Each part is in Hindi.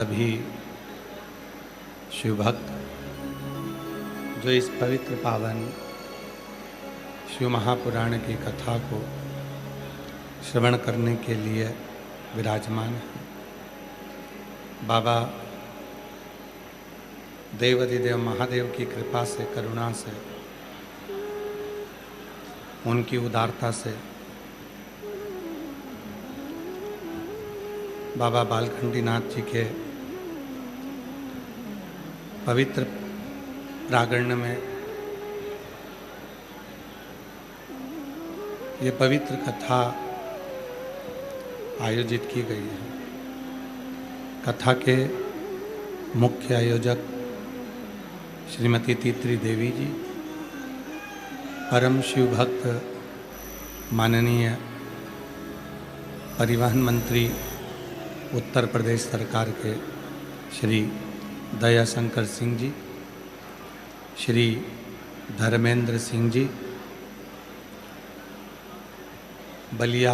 सभी शिव भक्त जो इस पवित्र पावन शिव महापुराण की कथा को श्रवण करने के लिए विराजमान हैं। बाबा देवाधिदेव महादेव की कृपा से, करुणा से, उनकी उदारता से बाबा बालखंडी नाथ जी के पवित्र प्रांगण में ये पवित्र कथा आयोजित की गई है। कथा के मुख्य आयोजक श्रीमती तीत्री देवी जी, परम शिव भक्त माननीय परिवहन मंत्री उत्तर प्रदेश सरकार के श्री दयाशंकर सिंह जी, श्री धर्मेंद्र सिंह जी, बलिया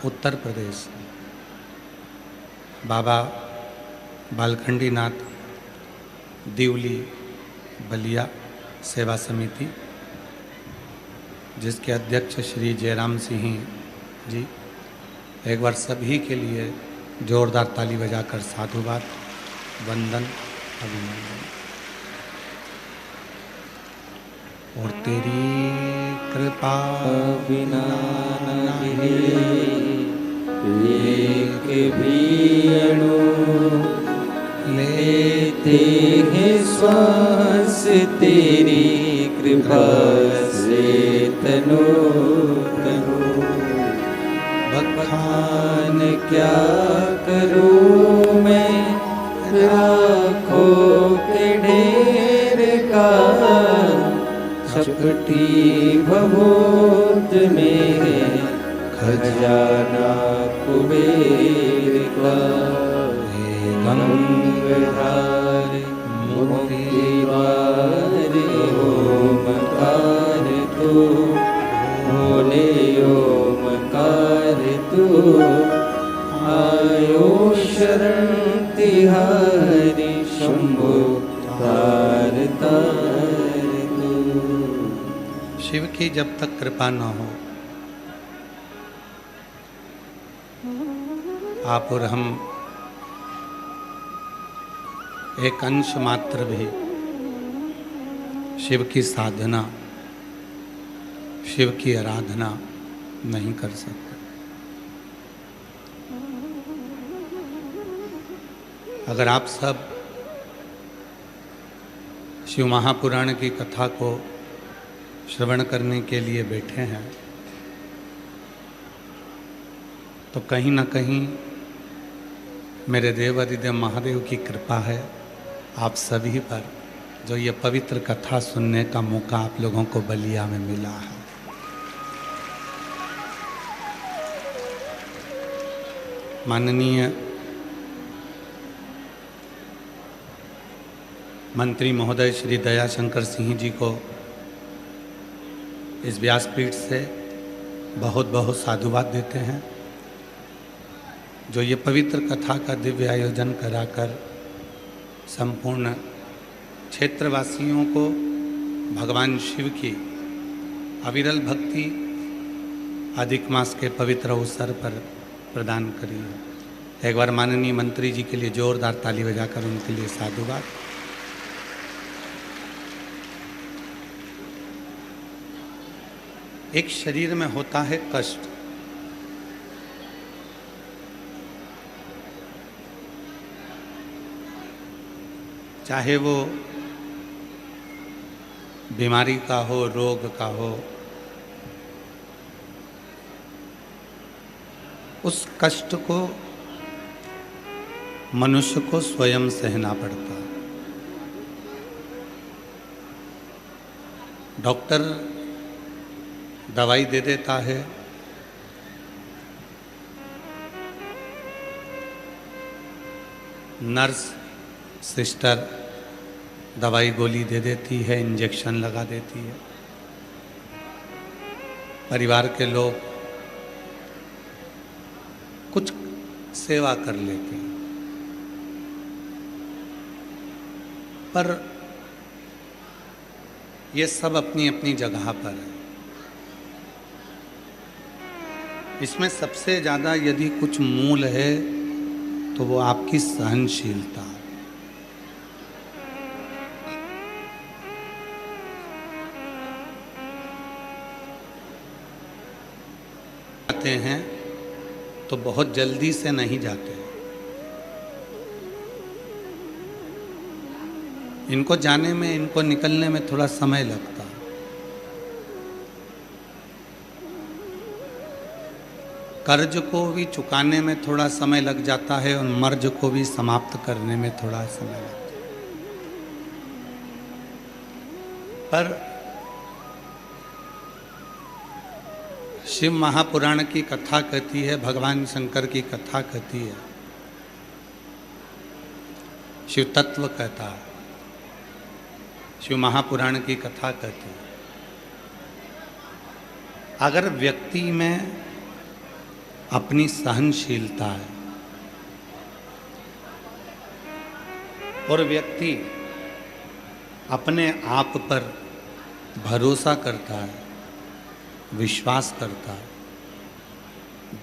उत्तर प्रदेश, बाबा बालखंडी नाथ दिवली बलिया सेवा समिति, जिसके अध्यक्ष श्री जयराम सिंह जी, एक बार सभी के लिए जोरदार ताली बजाकर साधुवाद, वंदन, अभिनंदन। और तेरी कृपा बिना एक भी अणु लेते हैं श्वास तेरी कृपा से तनु तनु। बखान क्या करूं मैं लाखों के ढेर का, चपटी भभूत में खजाना कुबेर का। गंगाधार मुक्तिवार ओमकार तू, भोले ओमकार तू। आयो शरण तिहारी शंभो तार तार तू। शिव की जब तक कृपा न हो, आप और हम एक अंश मात्र भी शिव की साधना, शिव की आराधना नहीं कर सकते। अगर आप सब शिव महापुराण की कथा को श्रवण करने के लिए बैठे हैं, तो कहीं ना कहीं मेरे देवाधिदेव महादेव की कृपा है आप सभी पर, जो ये पवित्र कथा सुनने का मौका आप लोगों को बलिया में मिला है। माननीय मंत्री महोदय श्री दयाशंकर सिंह जी को इस व्यासपीठ से बहुत बहुत साधुवाद देते हैं, जो ये पवित्र कथा का दिव्य आयोजन कराकर संपूर्ण क्षेत्रवासियों को भगवान शिव की अविरल भक्ति अधिक मास के पवित्र अवसर पर प्रदान करी है। एक बार माननीय मंत्री जी के लिए जोरदार ताली बजाकर उनके लिए साधुवाद। एक शरीर में होता है कष्ट, चाहे वो बीमारी का हो, रोग का हो, उस कष्ट को मनुष्य को स्वयं सहना पड़ता है। डॉक्टर दवाई दे देता है, नर्स सिस्टर दवाई गोली दे देती है, इंजेक्शन लगा देती है, परिवार के लोग कुछ सेवा कर लेते हैं। पर ये सब अपनी अपनी जगह पर है। इसमें सबसे ज़्यादा यदि कुछ मूल है तो वो आपकी सहनशीलता। जाते हैं तो बहुत जल्दी से नहीं जाते। इनको जाने में, इनको निकलने में थोड़ा समय लगता है। कर्ज को भी चुकाने में थोड़ा समय लग जाता है और मर्ज को भी समाप्त करने में थोड़ा समय लगता है। पर शिव महापुराण की कथा कहती है, भगवान शंकर की कथा कहती है, शिव तत्व कहता है, शिव महापुराण की कथा कहती है, अगर व्यक्ति में अपनी सहनशीलता है और व्यक्ति अपने आप पर भरोसा करता है, विश्वास करता है,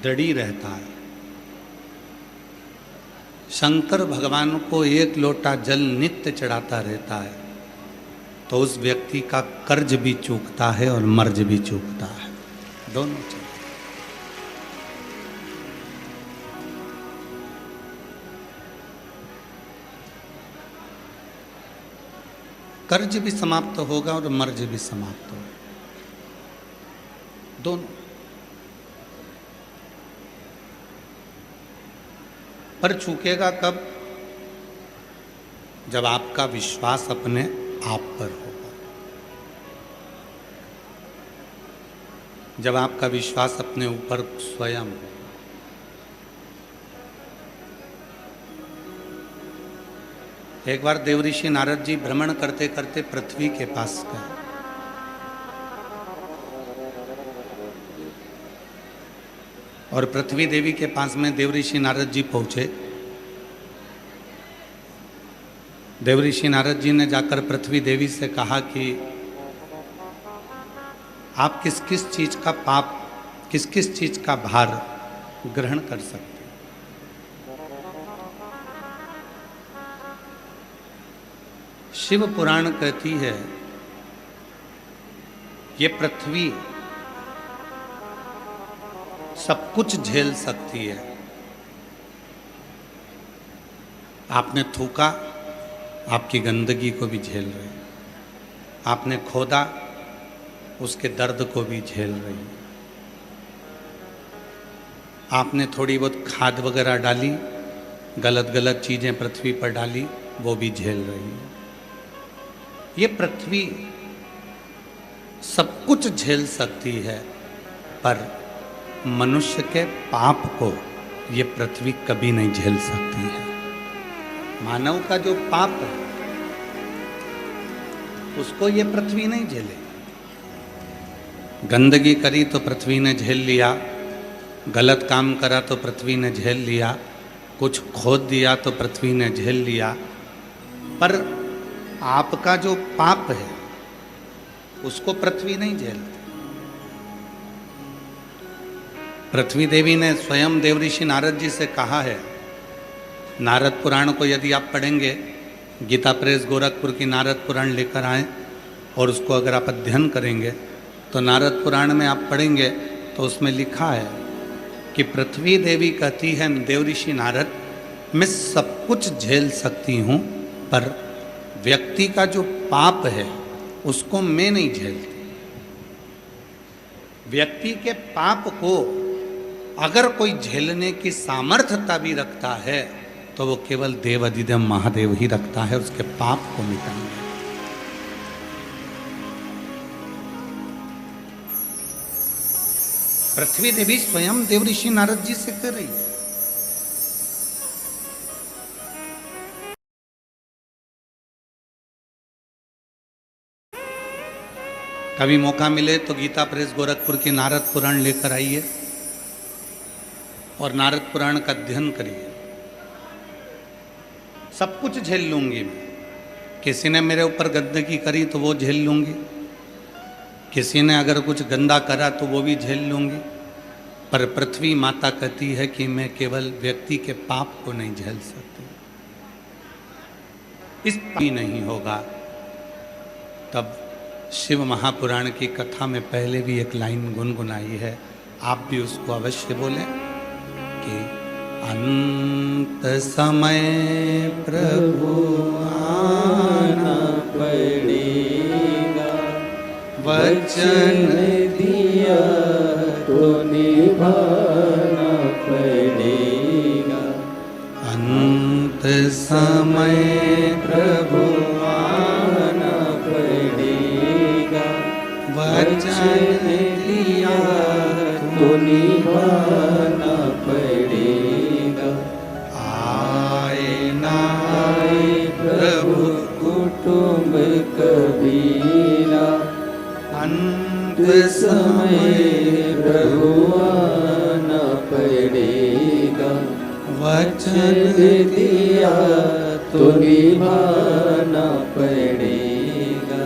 दृढ़ रहता है, शंकर भगवान को एक लोटा जल नित्य चढ़ाता रहता है, तो उस व्यक्ति का कर्ज भी चूकता है और मर्ज भी चूकता है, दोनों चलते। कर्ज भी समाप्त होगा और मर्ज भी समाप्त होगा, दोनों। पर चूकेगा कब? जब आपका विश्वास अपने आप पर होगा, जब आपका विश्वास अपने ऊपर स्वयं हो। एक बार देवऋषि नारद जी भ्रमण करते करते पृथ्वी के पास गए। और पृथ्वी देवी के पास में देवऋषि नारद जी पहुंचे। देवऋषि नारद जी ने जाकर पृथ्वी देवी से कहा कि आप किस किस चीज का पाप, किस किस चीज का भार ग्रहण कर सकते हैं। शिव पुराण कहती है ये पृथ्वी सब कुछ झेल सकती है। आपने थूका, आपकी गंदगी को भी झेल रही, आपने खोदा, उसके दर्द को भी झेल रही, आपने थोड़ी बहुत खाद वगैरह डाली, गलत गलत चीजें पृथ्वी पर डाली, वो भी झेल रही है। ये पृथ्वी सब कुछ झेल सकती है, पर मनुष्य के पाप को ये पृथ्वी कभी नहीं झेल सकती है। मानव का जो पाप है उसको ये पृथ्वी नहीं झेले। गंदगी करी तो पृथ्वी ने झेल लिया, गलत काम करा तो पृथ्वी ने झेल लिया, कुछ खोद दिया तो पृथ्वी ने झेल लिया, पर आपका जो पाप है उसको पृथ्वी नहीं झेलती। पृथ्वी देवी ने स्वयं देवऋषि नारद जी से कहा है, नारद पुराण को यदि आप पढ़ेंगे, गीता प्रेस गोरखपुर की नारद पुराण लेकर आए और उसको अगर आप अध्ययन करेंगे तो नारद पुराण में आप पढ़ेंगे तो उसमें लिखा है कि पृथ्वी देवी कहती है, देवऋषि नारद, मैं सब कुछ झेल सकती हूँ, पर व्यक्ति का जो पाप है उसको मैं नहीं झेलती। व्यक्ति के पाप को अगर कोई झेलने की सामर्थ्यता भी रखता है तो वो केवल देव अधिदेव महादेव ही रखता है उसके पाप को मिटाने। पृथ्वी देवी स्वयं देवऋषि नारद जी से कर रही है। कभी मौका मिले तो गीता प्रेस गोरखपुर की नारद पुराण लेकर आइए और नारद पुराण का अध्ययन करिए। सब कुछ झेल लूंगी मैं, किसी ने मेरे ऊपर गंदगी करी तो वो झेल लूँगी, किसी ने अगर कुछ गंदा करा तो वो भी झेल लूँगी, पर पृथ्वी माता कहती है कि मैं केवल व्यक्ति के पाप को नहीं झेल सकती। इस भी नहीं होगा। तब शिव महापुराण की कथा में पहले भी एक लाइन गुनगुनाई है, आप भी उसको अवश्य बोलें कि अंत समय प्रभु आना पड़ेगा, वचन दिया तो निभाना पड़ेगा। अंत समय प्रभु आना पड़ेगा, वचन दिया तो निभाना पड़ेगा। आए ना आए प्रभु कुटुंब कबीला, अंत समय प्रभु आना पड़ेगा, वचन दिया तो निभाना पड़ेगा।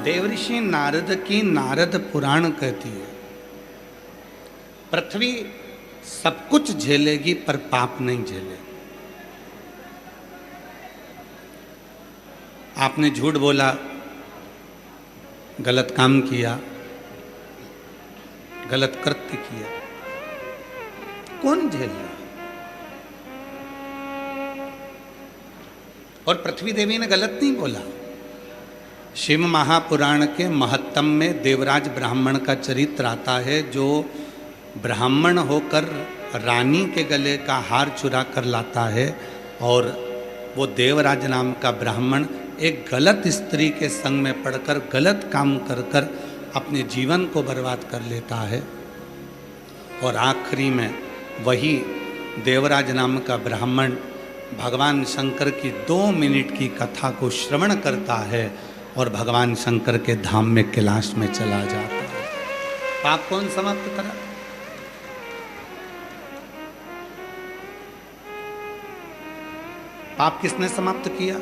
देवऋषि नारद की नारद पुराण कहती है, पृथ्वी सब कुछ झेलेगी पर पाप नहीं झेलेगी। आपने झूठ बोला, गलत काम किया, गलत कृत्य किया, कौन झेल रहा? और पृथ्वी देवी ने गलत नहीं बोला। शिव महापुराण के महत्तम में देवराज ब्राह्मण का चरित्र आता है, जो ब्राह्मण होकर रानी के गले का हार चुरा कर लाता है, और वो देवराज नाम का ब्राह्मण एक गलत स्त्री के संग में पड़कर गलत काम कर कर अपने जीवन को बर्बाद कर लेता है। और आखिरी में वही देवराज नाम का ब्राह्मण भगवान शंकर की 2 मिनट की कथा को श्रवण करता है और भगवान शंकर के धाम में कैलाश में चला जाता है। पाप कौन समाप्त करा? पाप किसने समाप्त किया?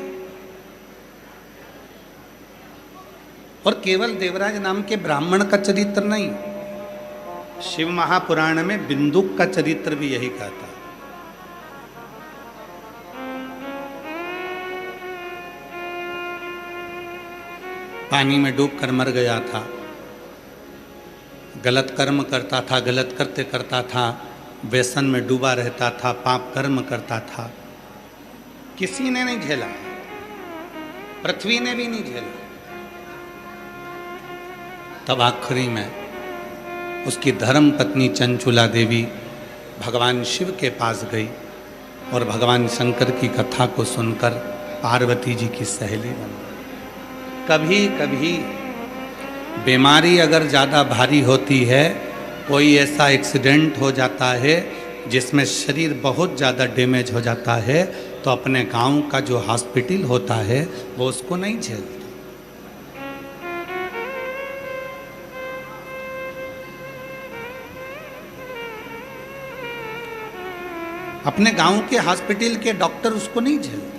और केवल देवराज नाम के ब्राह्मण का चरित्र नहीं, शिव महापुराण में बिंदुक का चरित्र भी यही कहता है। पानी में डूबकर मर गया था, गलत कर्म करता था, गलत कृत्य करता था, व्यसन में डूबा रहता था, पाप कर्म करता था। किसी ने नहीं झेला, पृथ्वी ने भी नहीं झेला। तब आखिरी में उसकी धर्म पत्नी चंचुला देवी भगवान शिव के पास गई और भगवान शंकर की कथा को सुनकर पार्वती जी की सहेली बन गई। कभी कभी बीमारी अगर ज़्यादा भारी होती है, कोई ऐसा एक्सीडेंट हो जाता है जिसमें शरीर बहुत ज़्यादा डैमेज हो जाता है, तो अपने गांव का जो हॉस्पिटल होता है वो उसको नहीं झेलता। अपने गांव के हॉस्पिटल के डॉक्टर उसको नहीं झेलते,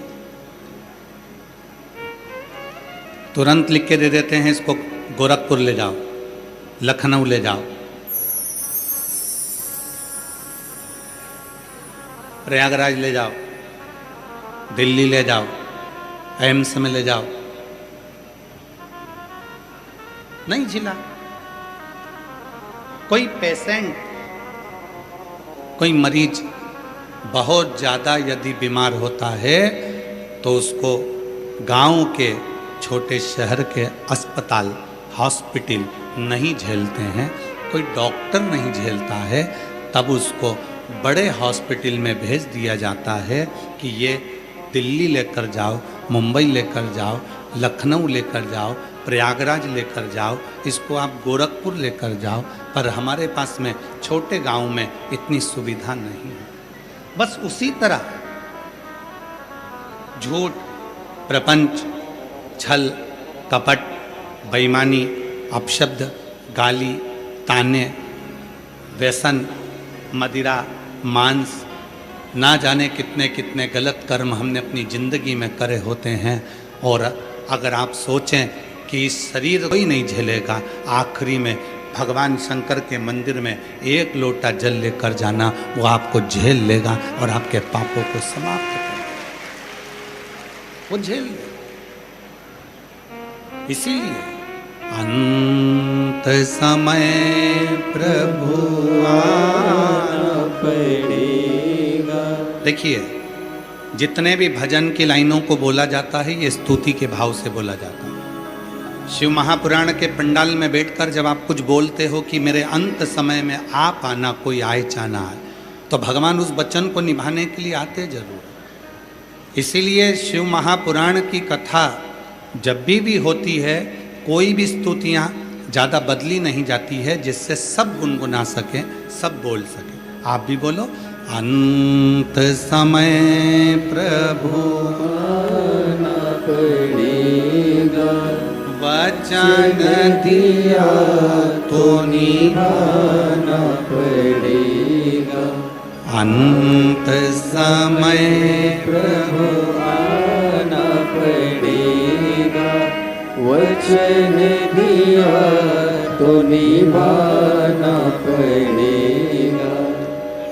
तुरंत लिख के दे देते हैं, इसको गोरखपुर ले जाओ, लखनऊ ले जाओ, प्रयागराज ले जाओ, दिल्ली ले जाओ, एम्स में ले जाओ। नहीं झेला। कोई पेशेंट, कोई मरीज बहुत ज़्यादा यदि बीमार होता है तो उसको गांव के छोटे शहर के अस्पताल, हॉस्पिटल नहीं झेलते हैं, कोई डॉक्टर नहीं झेलता है, तब उसको बड़े हॉस्पिटल में भेज दिया जाता है कि ये दिल्ली लेकर जाओ, मुंबई लेकर जाओ, लखनऊ लेकर जाओ, प्रयागराज लेकर जाओ, इसको आप गोरखपुर लेकर जाओ। पर हमारे पास में छोटे गांव में इतनी सुविधा नहीं है। बस उसी तरह झूठ, प्रपंच, छल, कपट, बेईमानी, अपशब्द, गाली, ताने, व्यसन, मदिरा, मांस, ना जाने कितने कितने गलत कर्म हमने अपनी ज़िंदगी में करे होते हैं, और अगर आप सोचें कि इस शरीर कोई नहीं झेलेगा, आखिरी में भगवान शंकर के मंदिर में एक लोटा जल लेकर जाना, वो आपको झेल लेगा और आपके पापों को समाप्त कर देगा, वो झेल लेगा। इसीलिए अंत समय प्रभु आना पड़ेगा। देखिए, जितने भी भजन की लाइनों को बोला जाता है ये स्तुति के भाव से बोला जाता है। शिव महापुराण के पंडाल में बैठकर जब आप कुछ बोलते हो कि मेरे अंत समय में आप आना, कोई आए चाना आए, तो भगवान उस वचन को निभाने के लिए आते जरूर। इसीलिए शिव महापुराण की कथा जब भी होती है, कोई भी स्तुतियाँ ज़्यादा बदली नहीं जाती है, जिससे सब गुनगुना सकें, सब बोल सकें। आप भी बोलो, अंत समय प्रभु आना पड़ेगा, वचन दिया तो निभाना पड़ेगा। अंत समय प्रभु आना पड़ेगा, वचन दिया तो निभाना पड़ेगा।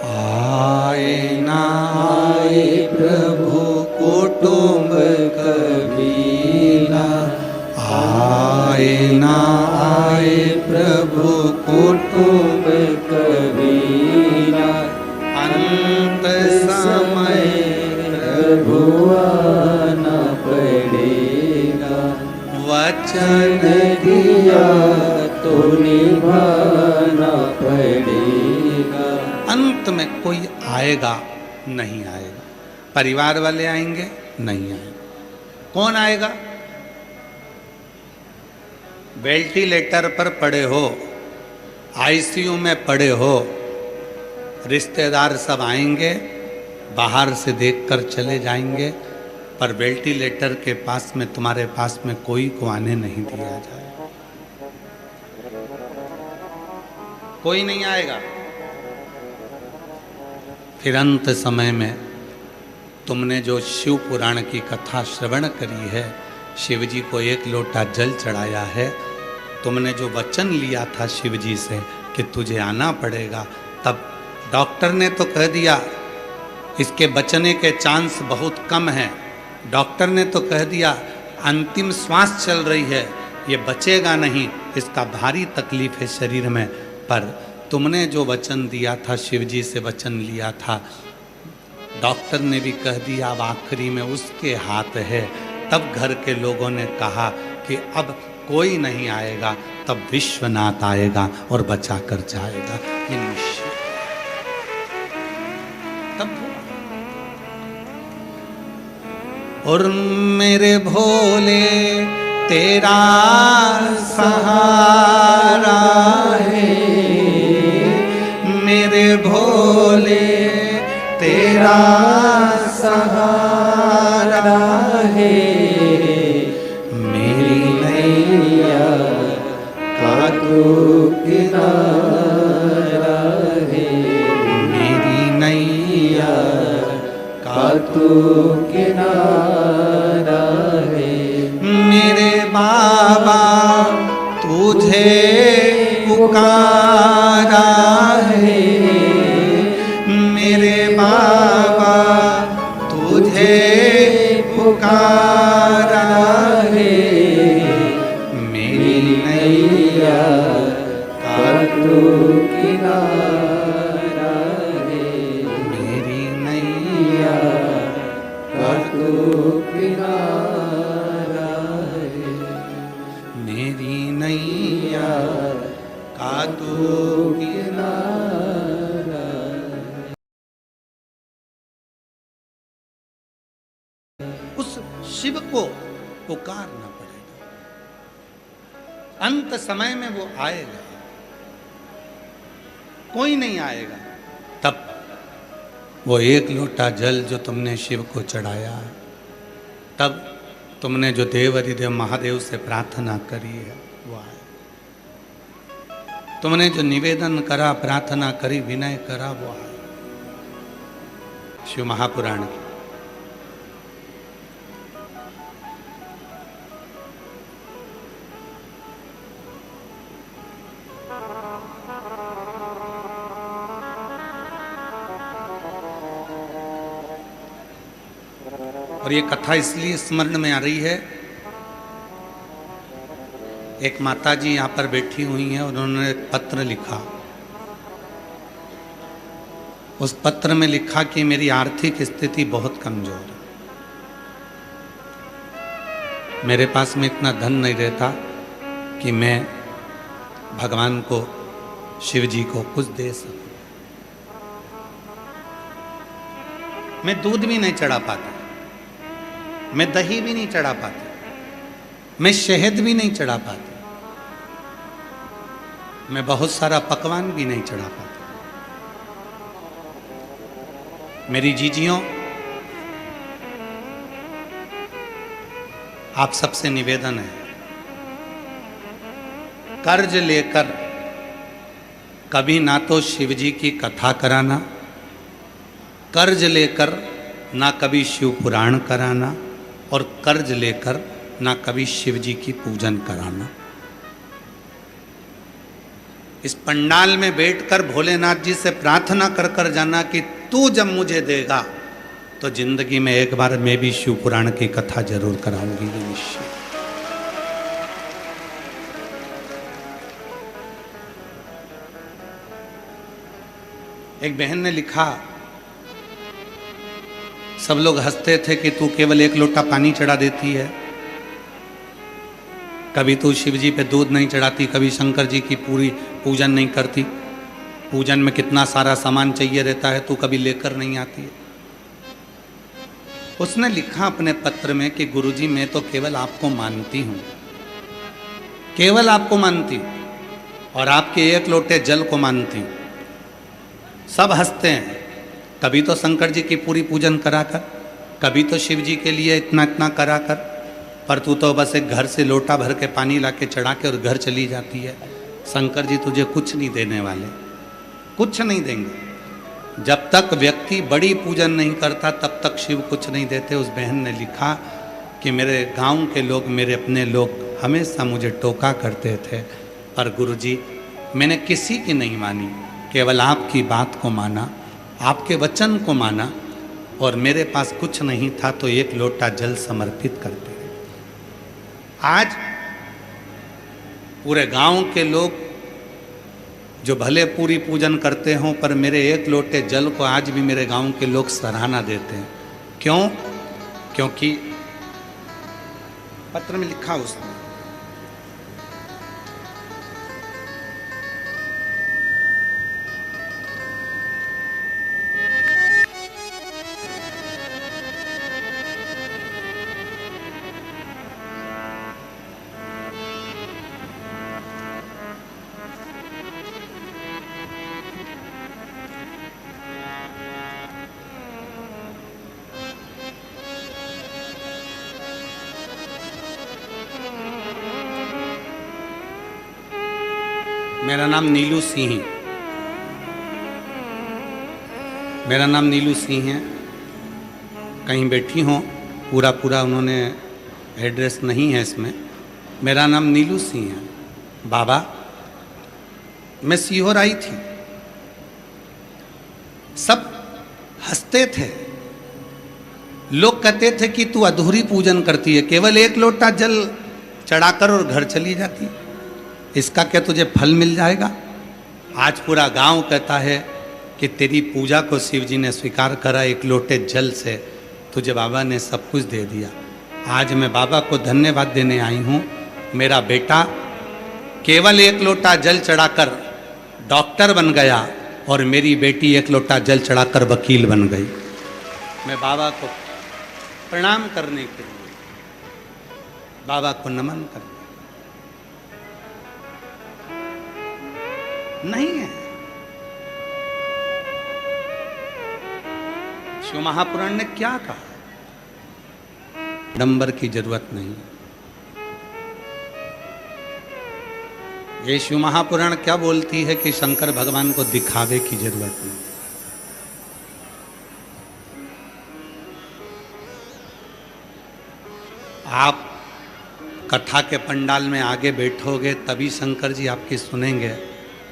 आए ना आए प्रभु कुटुंब कबीला, आए ना आए प्रभु कुटुंब कबीला। अंत समय प्रभु आना पड़ेगा, वचन दिया तो निभाना पड़ेगा। अंत में कोई आएगा नहीं आएगा, परिवार वाले आएंगे नहीं आएगा, कौन आएगा? वेंटिलेटर पर पड़े हो, आईसीयू में पड़े हो, रिश्तेदार सब आएंगे, बाहर से देखकर चले जाएंगे, पर वेंटिलेटर के पास में, तुम्हारे पास में कोई को आने नहीं दिया जाए, कोई नहीं आएगा। फिर अंत समय में तुमने जो शिव पुराण की कथा श्रवण करी है, शिव जी को एक लोटा जल चढ़ाया है, तुमने जो वचन लिया था शिव जी से कि तुझे आना पड़ेगा, तब डॉक्टर ने तो कह दिया इसके बचने के चांस बहुत कम हैं, डॉक्टर ने तो कह दिया अंतिम श्वास चल रही है, ये बचेगा नहीं, इसका भारी तकलीफ है शरीर में, पर तुमने जो वचन दिया था, शिव जी से वचन लिया था, डॉक्टर ने भी कह दिया अब आखिरी में उसके हाथ है। तब घर के लोगों ने कहा कि अब कोई नहीं आएगा, तब विश्वनाथ आएगा और बचा कर जाएगा, ये निश्चय। तब और मेरे भोले तेरा सहारा है, मेरे भोले तेरा सहारा है, मेरी नैया का तू किनारा है, मेरी नैया का तू किनारा है। मेरे बाबा तुझे पुकारा है, मेरे बाबा तुझे पुकारा है, मेरी नैया का तू किनारा है, मेरी नैया का तू किनारा है, मेरी नैया का तू किनारा। उस शिव को पुकारना पड़ेगा, अंत समय में वो आएगा, कोई नहीं आएगा। तब वो एक लोटा जल जो तुमने शिव को चढ़ाया, तब तुमने जो देव अधिदेव महादेव से प्रार्थना करी है वो आए, तुमने जो निवेदन करा, प्रार्थना करी, विनय करा, वो आए। शिव महापुराण की और ये कथा इसलिए स्मरण में आ रही है, एक माता जी यहाँ पर बैठी हुई हैं, उन्होंने एक पत्र लिखा। उस पत्र में लिखा कि मेरी आर्थिक स्थिति बहुत कमजोर है, मेरे पास में इतना धन नहीं रहता कि मैं भगवान को, शिव जी को कुछ दे सकूं। मैं दूध भी नहीं चढ़ा पाता, मैं दही भी नहीं चढ़ा पाता, मैं शहद भी नहीं चढ़ा पाता, मैं बहुत सारा पकवान भी नहीं चढ़ा पाता। मेरी जीजियों, आप सबसे निवेदन है, कर्ज लेकर कभी ना तो शिव जी की कथा कराना, कर्ज लेकर ना कभी शिव पुराण कराना, और कर्ज लेकर ना कभी शिव जी की पूजन कराना। इस पंडाल में बैठकर भोलेनाथ जी से प्रार्थना कर कर जाना कि तू जब मुझे देगा तो जिंदगी में एक बार मैं भी शिव पुराण की कथा जरूर कराऊंगी, ये निश्चय। एक बहन ने लिखा, सब लोग हंसते थे कि तू केवल एक लोटा पानी चढ़ा देती है, कभी तू शिव जी पे दूध नहीं चढ़ाती, कभी शंकर जी की पूरी पूजन नहीं करती, पूजन में कितना सारा सामान चाहिए रहता है, तू कभी लेकर नहीं आती है। उसने लिखा अपने पत्र में कि गुरुजी मैं तो केवल आपको मानती हूँ, केवल आपको मानती हूँ, और आपके एक लोटे जल को मानती हूँ। सब हंसते हैं, कभी तो शंकर जी की पूरी पूजन कराकर, कभी तो शिव जी के लिए इतना इतना कराकर, पर तू तो बस एक घर से लोटा भर के पानी ला के चढ़ा के और घर चली जाती है। शंकर जी तुझे कुछ नहीं देने वाले, कुछ नहीं देंगे। जब तक व्यक्ति बड़ी पूजन नहीं करता तब तक शिव कुछ नहीं देते। उस बहन ने लिखा कि मेरे गांव के लोग, मेरे अपने लोग हमेशा मुझे टोका करते थे, पर गुरुजी मैंने किसी की नहीं मानी, केवल आपकी बात को माना, आपके वचन को माना, और मेरे पास कुछ नहीं था तो एक लोटा जल समर्पित करते। आज पूरे गांव के लोग जो भले पूरी पूजन करते हों, पर मेरे एक लोटे जल को आज भी मेरे गांव के लोग सराहना देते हैं। क्यों? क्योंकि पत्र में लिखा उसने, मेरा नाम नीलू सिंह है, मेरा नाम नीलू सिंह है। कहीं बैठी हों, पूरा पूरा उन्होंने एड्रेस नहीं है इसमें। मेरा नाम नीलू सिंह है। बाबा, मैं सीहोर आई थी, सब हंसते थे, लोग कहते थे कि तू अधूरी पूजन करती है, केवल एक लोटा जल चढ़ाकर और घर चली जाती, इसका क्या तुझे फल मिल जाएगा? आज पूरा गांव कहता है कि तेरी पूजा को शिव जी ने स्वीकार करा, एक लोटे जल से तुझे बाबा ने सब कुछ दे दिया। आज मैं बाबा को धन्यवाद देने आई हूँ। मेरा बेटा केवल एक लोटा जल चढ़ाकर डॉक्टर बन गया और मेरी बेटी एक लोटा जल चढ़ाकर वकील बन गई। मैं बाबा को प्रणाम करने के लिए, बाबा को नमन करने नहीं है। शिव महापुराण ने क्या कहा? नंबर की जरूरत नहीं। ये शिव महापुराण क्या बोलती है कि शंकर भगवान को दिखावे की जरूरत नहीं। आप कथा के पंडाल में आगे बैठोगे तभी शंकर जी आपकी सुनेंगे,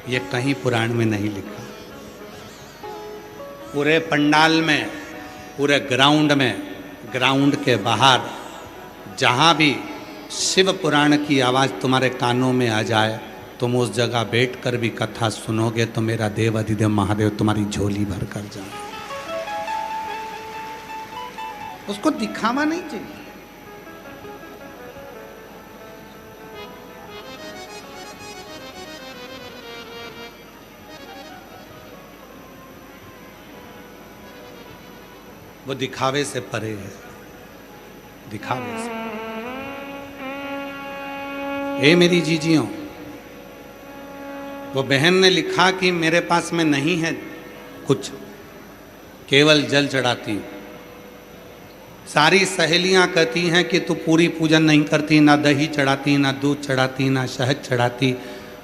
ये कहीं पुराण में नहीं लिखा। पूरे पंडाल में, पूरे ग्राउंड में ग्राउंड के बाहर जहाँ भी शिव पुराण की आवाज़ तुम्हारे कानों में आ जाए, तुम उस जगह बैठकर भी कथा सुनोगे तो मेरा देव अधिदेव महादेव तुम्हारी झोली भर कर जाए। उसको दिखावा नहीं चाहिए। वो दिखावे से परे है, दिखावे से। ए मेरी जीजियों, वो बहन ने लिखा कि मेरे पास में नहीं है कुछ, केवल जल चढ़ाती। सारी सहेलियां कहती हैं कि तू पूरी पूजन नहीं करती, ना दही चढ़ाती, ना दूध चढ़ाती, ना शहद चढ़ाती,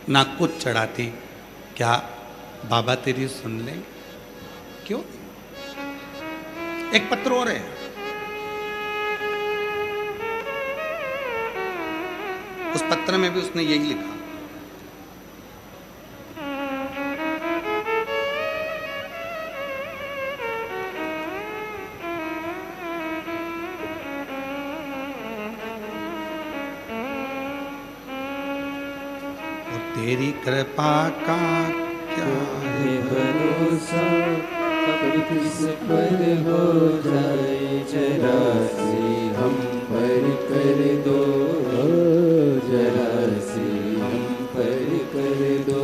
ना कुछ चढ़ाती। क्या बाबा तेरी सुन लें? क्यों? एक पत्र और है, उस पत्र में भी उसने यही लिखा। और तेरी कृपा का क्या है भरोसा, कब किस पर हो जाए जरा सी हम पर कर दो, जरा सी हम पर कर दो।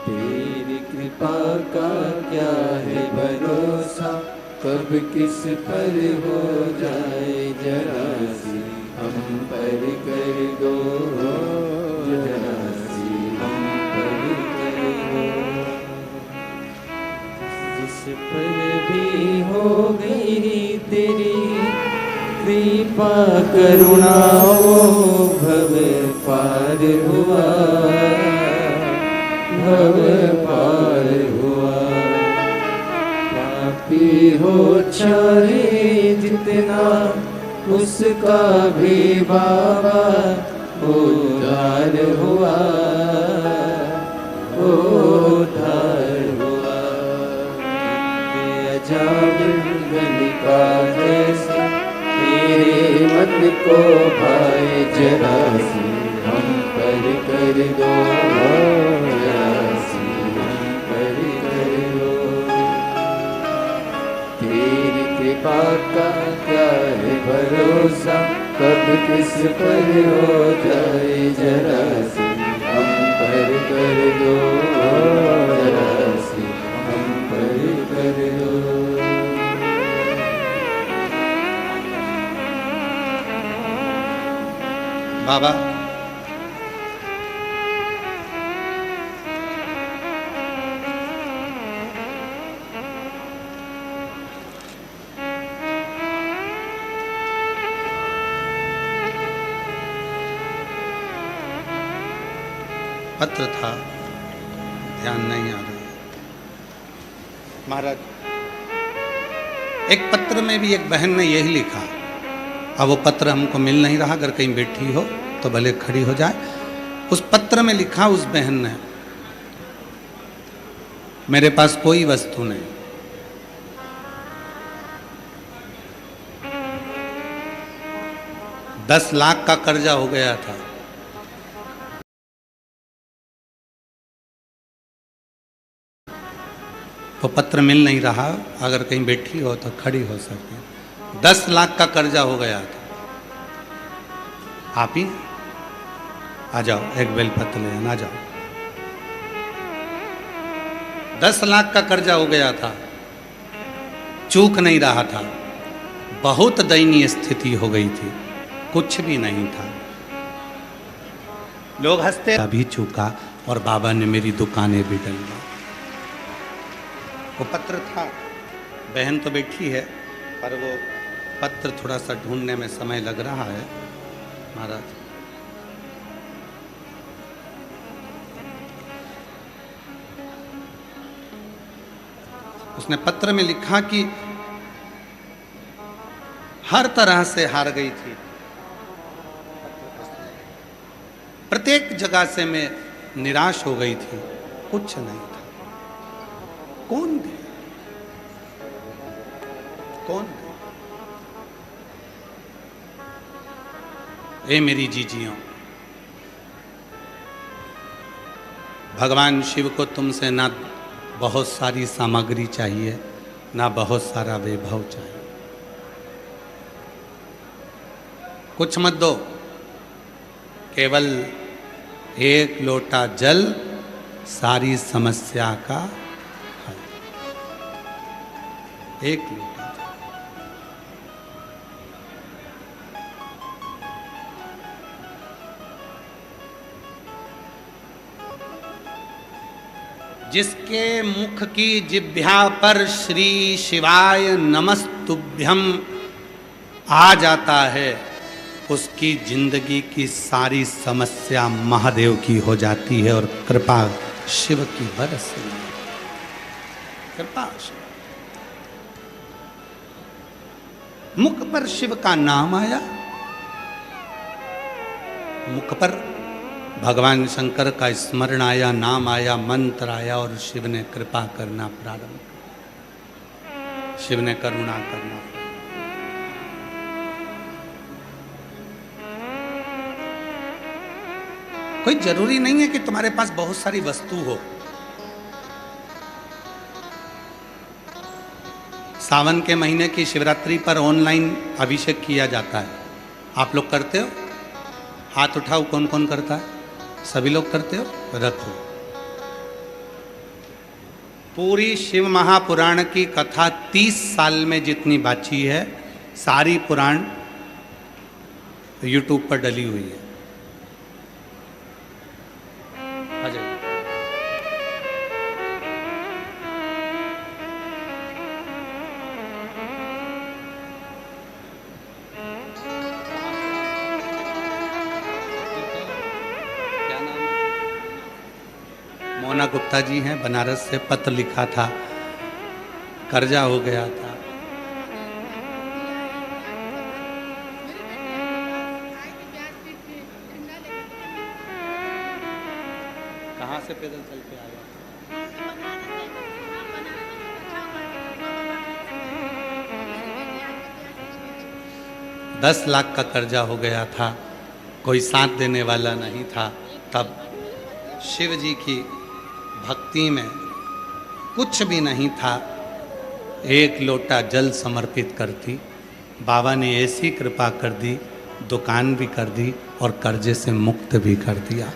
तेरी कृपा का क्या है भरोसा, कब किस पर हो जाए जरा सी हम पर कर दो, जरा सी हम पर कर दो। जिस पर भी हो गई तेरी कृपा करुणा, वो भव पार हुआ, भव पार हुआ। पापी हो चाहे जितना, उसका भी बाबा उद्धार हुआ, उद्धार हुआ। अजाब गलिका जैसा तेरे मन को भाए, जरा सी हम पर कर दो, जरा सी हम पर कर दो। तेरी कृपा का क्या है भरोसा, कब किस पर हो जाए जरा सी हम पर कर दो, जरा सी हम पर कर दो। बाबा पत्र था, ध्यान नहीं आ रहा महाराज। एक पत्र में भी एक बहन ने यही लिखा। अब वो पत्र हमको मिल नहीं रहा, अगर कहीं बैठी हो तो भले खड़ी हो जाए। उस पत्र में लिखा उस बहन ने, मेरे पास कोई वस्तु नहीं, $10 लाख का कर्जा हो गया था, वो पत्र मिल नहीं रहा, अगर कहीं बैठी हो तो खड़ी हो सकती। 10 लाख का कर्जा हो गया था। आप ही आ जाओ, एक बेलपत्र ले आना, जाओ। 10 लाख का कर्जा हो गया था, चूक नहीं रहा था, बहुत दयनीय स्थिति हो गई थी, कुछ भी नहीं था। लोग हंसते, अभी चूका और बाबा ने मेरी दुकानें भी डलवा। वो पत्र था, बहन तो बैठी है पर वो पत्र थोड़ा सा ढूंढने में समय लग रहा है महाराज। उसने पत्र में लिखा कि हर तरह से हार गई थी, प्रत्येक जगह से मैं निराश हो गई थी, कुछ नहीं था। कौन दे, कौन है? ए मेरी जीजियों, भगवान शिव को तुमसे ना बहुत सारी सामग्री चाहिए, ना बहुत सारा वैभव चाहिए। कुछ मत दो, केवल एक लोटा जल सारी समस्या का हल। एक लोटा जल। जिसके मुख की जिह्वा पर श्री शिवाय नमस्तुभ्यम आ जाता है, उसकी जिंदगी की सारी समस्या महादेव की हो जाती है और कृपा शिव की बरसती है। कृपा शिव। मुख पर शिव का नाम आया, मुख पर भगवान शंकर का स्मरण आया, नाम आया, मंत्र आया और शिव ने कृपा करना प्रारंभ किया। शिव ने करुणा करना। कोई जरूरी नहीं है कि तुम्हारे पास बहुत सारी वस्तु हो। सावन के महीने की शिवरात्रि पर ऑनलाइन अभिषेक किया जाता है। आप लोग करते हो? हाथ उठाओ, कौन कौन करता है? सभी लोग करते हो? रखो। पूरी शिव महापुराण की कथा 30 साल में जितनी बाची है, सारी पुराण यूट्यूब पर डली हुई है। आ जाइए। मोना गुप्ता जी हैं, बनारस से पत्र लिखा था, कर्जा हो गया था। कहाँ से पैदल चल के आया? 10 लाख का कर्जा हो गया था, कोई साथ देने वाला नहीं था। तब शिव जी की भक्ति में कुछ भी नहीं था, एक लोटा जल समर्पित करती, बाबा ने ऐसी कृपा कर दी, दुकान भी कर दी और कर्जे से मुक्त भी कर दिया।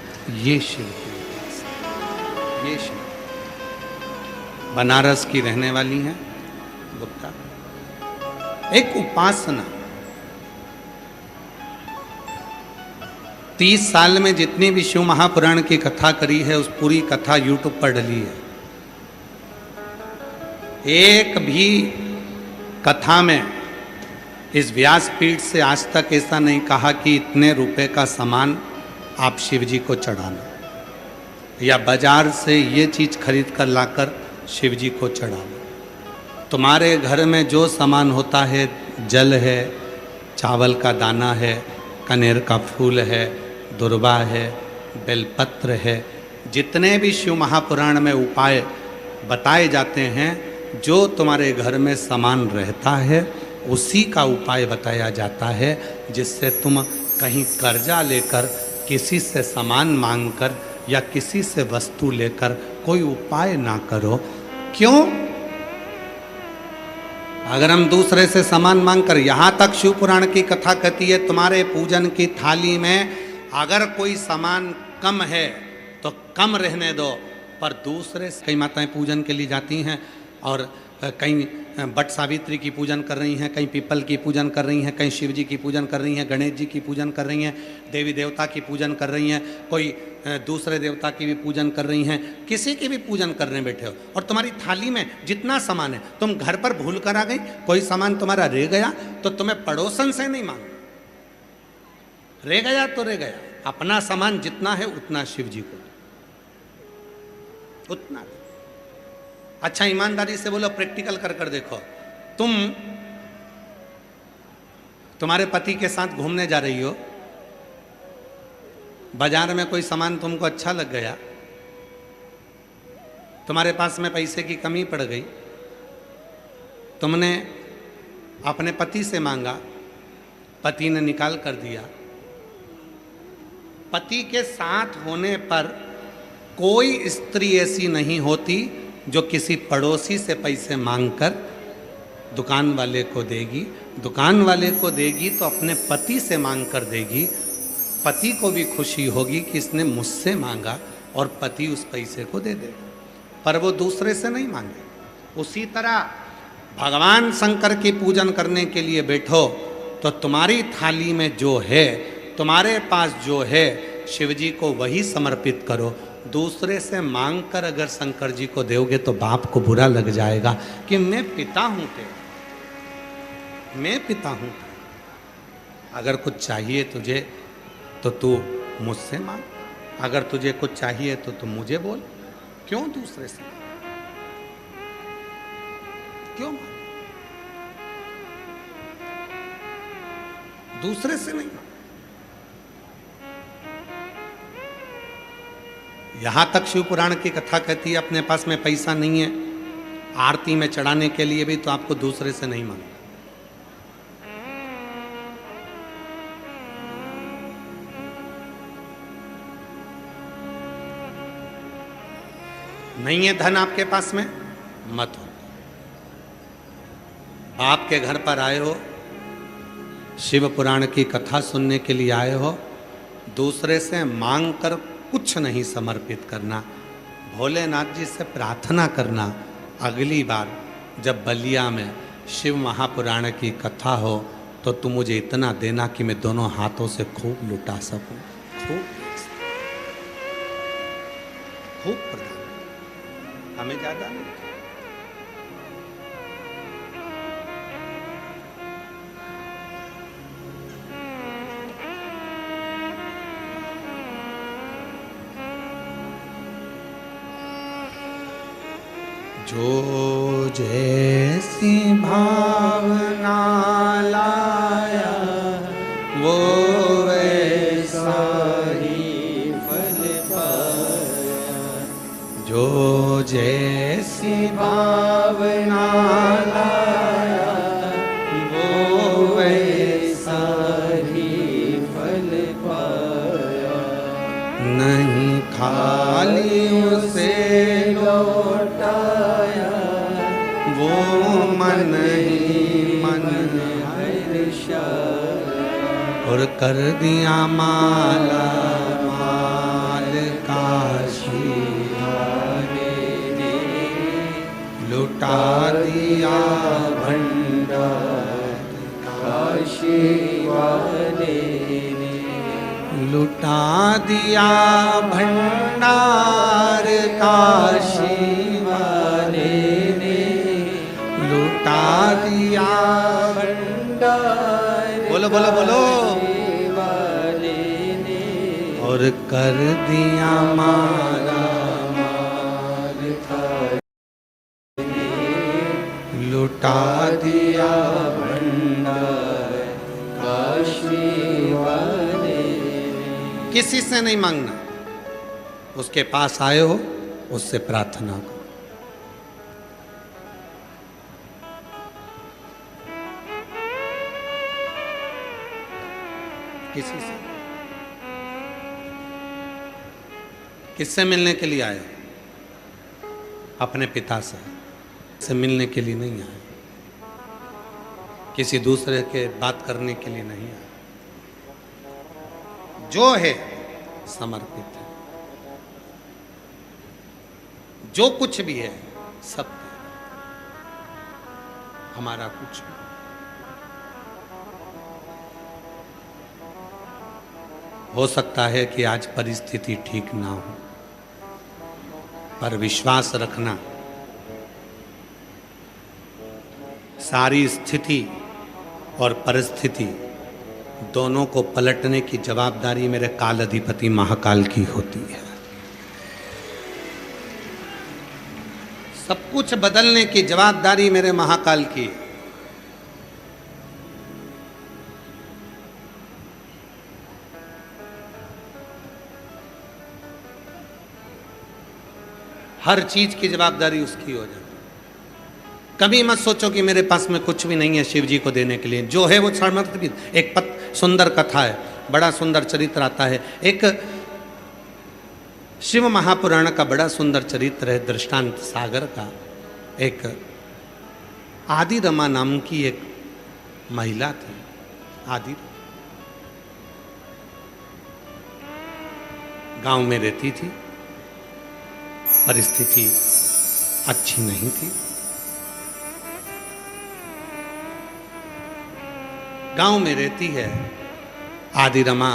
ये शिव की उपासना। ये शिव बनारस की रहने वाली हैं गुप्ता। एक उपासना 30 साल में जितनी भी शिव महापुराण की कथा करी है, उस पूरी कथा यूट्यूब पर डली है। एक भी कथा में इस व्यासपीठ से आज तक ऐसा नहीं कहा कि इतने रुपए का सामान आप शिव जी को चढ़ाना, या बाजार से ये चीज खरीद कर लाकर शिव जी को चढ़ाना। तुम्हारे घर में जो सामान होता है, जल है, चावल का दाना है, कनेर का फूल है, दुर्वा है, बेलपत्र है, जितने भी शिव महापुराण में उपाय बताए जाते हैं, जो तुम्हारे घर में सामान रहता है उसी का उपाय बताया जाता है, जिससे तुम कहीं कर्जा लेकर, किसी से सामान मांगकर या किसी से वस्तु लेकर कोई उपाय ना करो। क्यों? अगर हम दूसरे से सामान मांगकर, यहाँ तक शिव पुराण की कथा कहती है, तुम्हारे पूजन की थाली में अगर कोई सामान कम है तो कम रहने दो, पर दूसरे से, कई माताएं पूजन के लिए जाती हैं और कहीं बट सावित्री की पूजन कर रही हैं, कहीं पीपल की पूजन कर रही हैं, कहीं शिव जी की पूजन कर रही हैं, गणेश जी की पूजन कर रही हैं, देवी देवता की पूजन कर रही हैं, कोई दूसरे देवता की भी पूजन कर रही हैं, किसी की भी पूजन करने बैठे हो और तुम्हारी थाली में जितना सामान है, तुम घर पर भूल कर आ गई, कोई सामान तुम्हारा रह गया तो तुम्हें पड़ोसन से नहीं मांगना, रह गया तो रह गया, अपना सामान जितना है उतना शिव जी को, उतना। अच्छा ईमानदारी से बोलो, प्रैक्टिकल कर कर देखो, तुम्हारे पति के साथ घूमने जा रही हो, बाजार में कोई सामान तुमको अच्छा लग गया, तुम्हारे पास में पैसे की कमी पड़ गई, तुमने अपने पति से मांगा, पति ने निकाल कर दिया। पति के साथ होने पर कोई स्त्री ऐसी नहीं होती जो किसी पड़ोसी से पैसे मांगकर दुकान वाले को देगी। दुकान वाले को देगी तो अपने पति से मांग कर देगी। पति को भी खुशी होगी कि इसने मुझसे मांगा और पति उस पैसे को दे देगा, पर वो दूसरे से नहीं मांगे। उसी तरह भगवान शंकर की पूजन करने के लिए बैठो तो तुम्हारी थाली में जो है, तुम्हारे पास जो है, शिव जी को वही समर्पित करो। दूसरे से मांग कर अगर शंकर जी को दोगे तो बाप को बुरा लग जाएगा कि मैं पिता हूं तेरा, मैं पिता हूं। अगर कुछ चाहिए तुझे तो तू मुझसे मांग, अगर तुझे कुछ चाहिए तो तू मुझे बोल। क्यों दूसरे से, क्यों मांग? दूसरे से नहीं। यहां तक शिव पुराण की कथा कहती है अपने पास में पैसा नहीं है आरती में चढ़ाने के लिए भी तो आपको दूसरे से नहीं मांगना। नहीं है धन आपके पास में, मत हो। बाप के घर पर आए हो, शिव पुराण की कथा सुनने के लिए आए हो, दूसरे से मांग कर कुछ नहीं समर्पित करना। भोलेनाथ जी से प्रार्थना करना, अगली बार जब बलिया में शिव महापुराण की कथा हो तो तुम मुझे इतना देना कि मैं दोनों हाथों से खूब लुटा सकूं, खूब प्रदान, हमें ज्यादा नहीं। जो जैसी भावना लाया वो वैसा ही फल पाया। जो जैसी भावना लाया वो वैसा ही फल पाया। नहीं खाली उसे लौटाया वो मन ही मन हर्षाया। और कर दिया माला माल काशी वाले ने, लुटा दिया भंडार काशी वाले ने, लुटा दिया भंडार काशी वाले ने, लुटा दिया भंडार। बोलो बोलो बोलो वाले ने, और कर दिया माला माल काशी, लुटा दिया भंडार काशी वाले। किसी से नहीं मांगना, उसके पास आए हो उससे प्रार्थना करो। किसी से, किससे मिलने के लिए आए हो? अपने पिता से मिलने के लिए नहीं आए, किसी दूसरे के बात करने के लिए नहीं आए। जो है समर्पित है, जो कुछ भी है सब हमारा कुछ भी। हो सकता है कि आज परिस्थिति ठीक ना हो, पर विश्वास रखना सारी स्थिति और परिस्थिति दोनों को पलटने की जवाबदारी मेरे काल अधिपति महाकाल की होती है। सब कुछ बदलने की जवाबदारी मेरे महाकाल की है। हर चीज की जवाबदारी उसकी हो जाती है। कभी मत सोचो कि मेरे पास में कुछ भी नहीं है शिव जी को देने के लिए, जो है वो समर्पित। एक सुंदर कथा है, बड़ा सुंदर चरित्र आता है। एक शिव महापुराण का बड़ा सुंदर चरित्र है दृष्टांत सागर का। एक आदि रमा नाम की एक महिला थी। आदि गांव में रहती थी, परिस्थिति अच्छी नहीं थी। गांव में रहती है आदि रमा,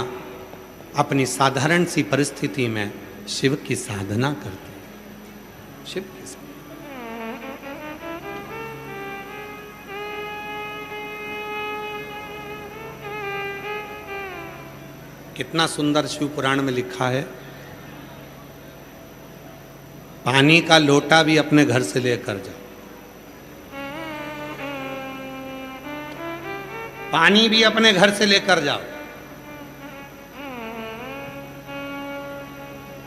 अपनी साधारण सी परिस्थिति में शिव की साधना करती है। शिव की साधना कितना सुंदर शिव पुराण में लिखा है, पानी का लोटा भी अपने घर से लेकर जाओ, पानी भी अपने घर से लेकर जाओ।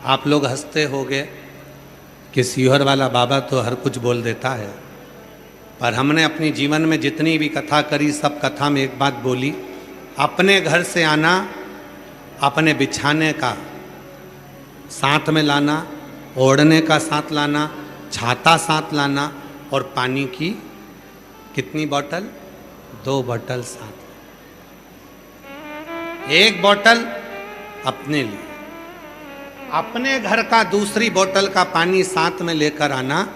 आप लोग हंसते होगे कि सीहोर वाला बाबा तो हर कुछ बोल देता है, पर हमने अपनी जीवन में जितनी भी कथा करी, सब कथा में एक बात बोली, अपने घर से आना, अपने बिछाने का साथ में लाना, ओढ़ने का साथ लाना, छाता साथ लाना, और पानी की कितनी बोतल? 2 बोतल साथ। एक बोतल अपने लिए, अपने घर का दूसरी बोतल का पानी साथ में लेकर आना,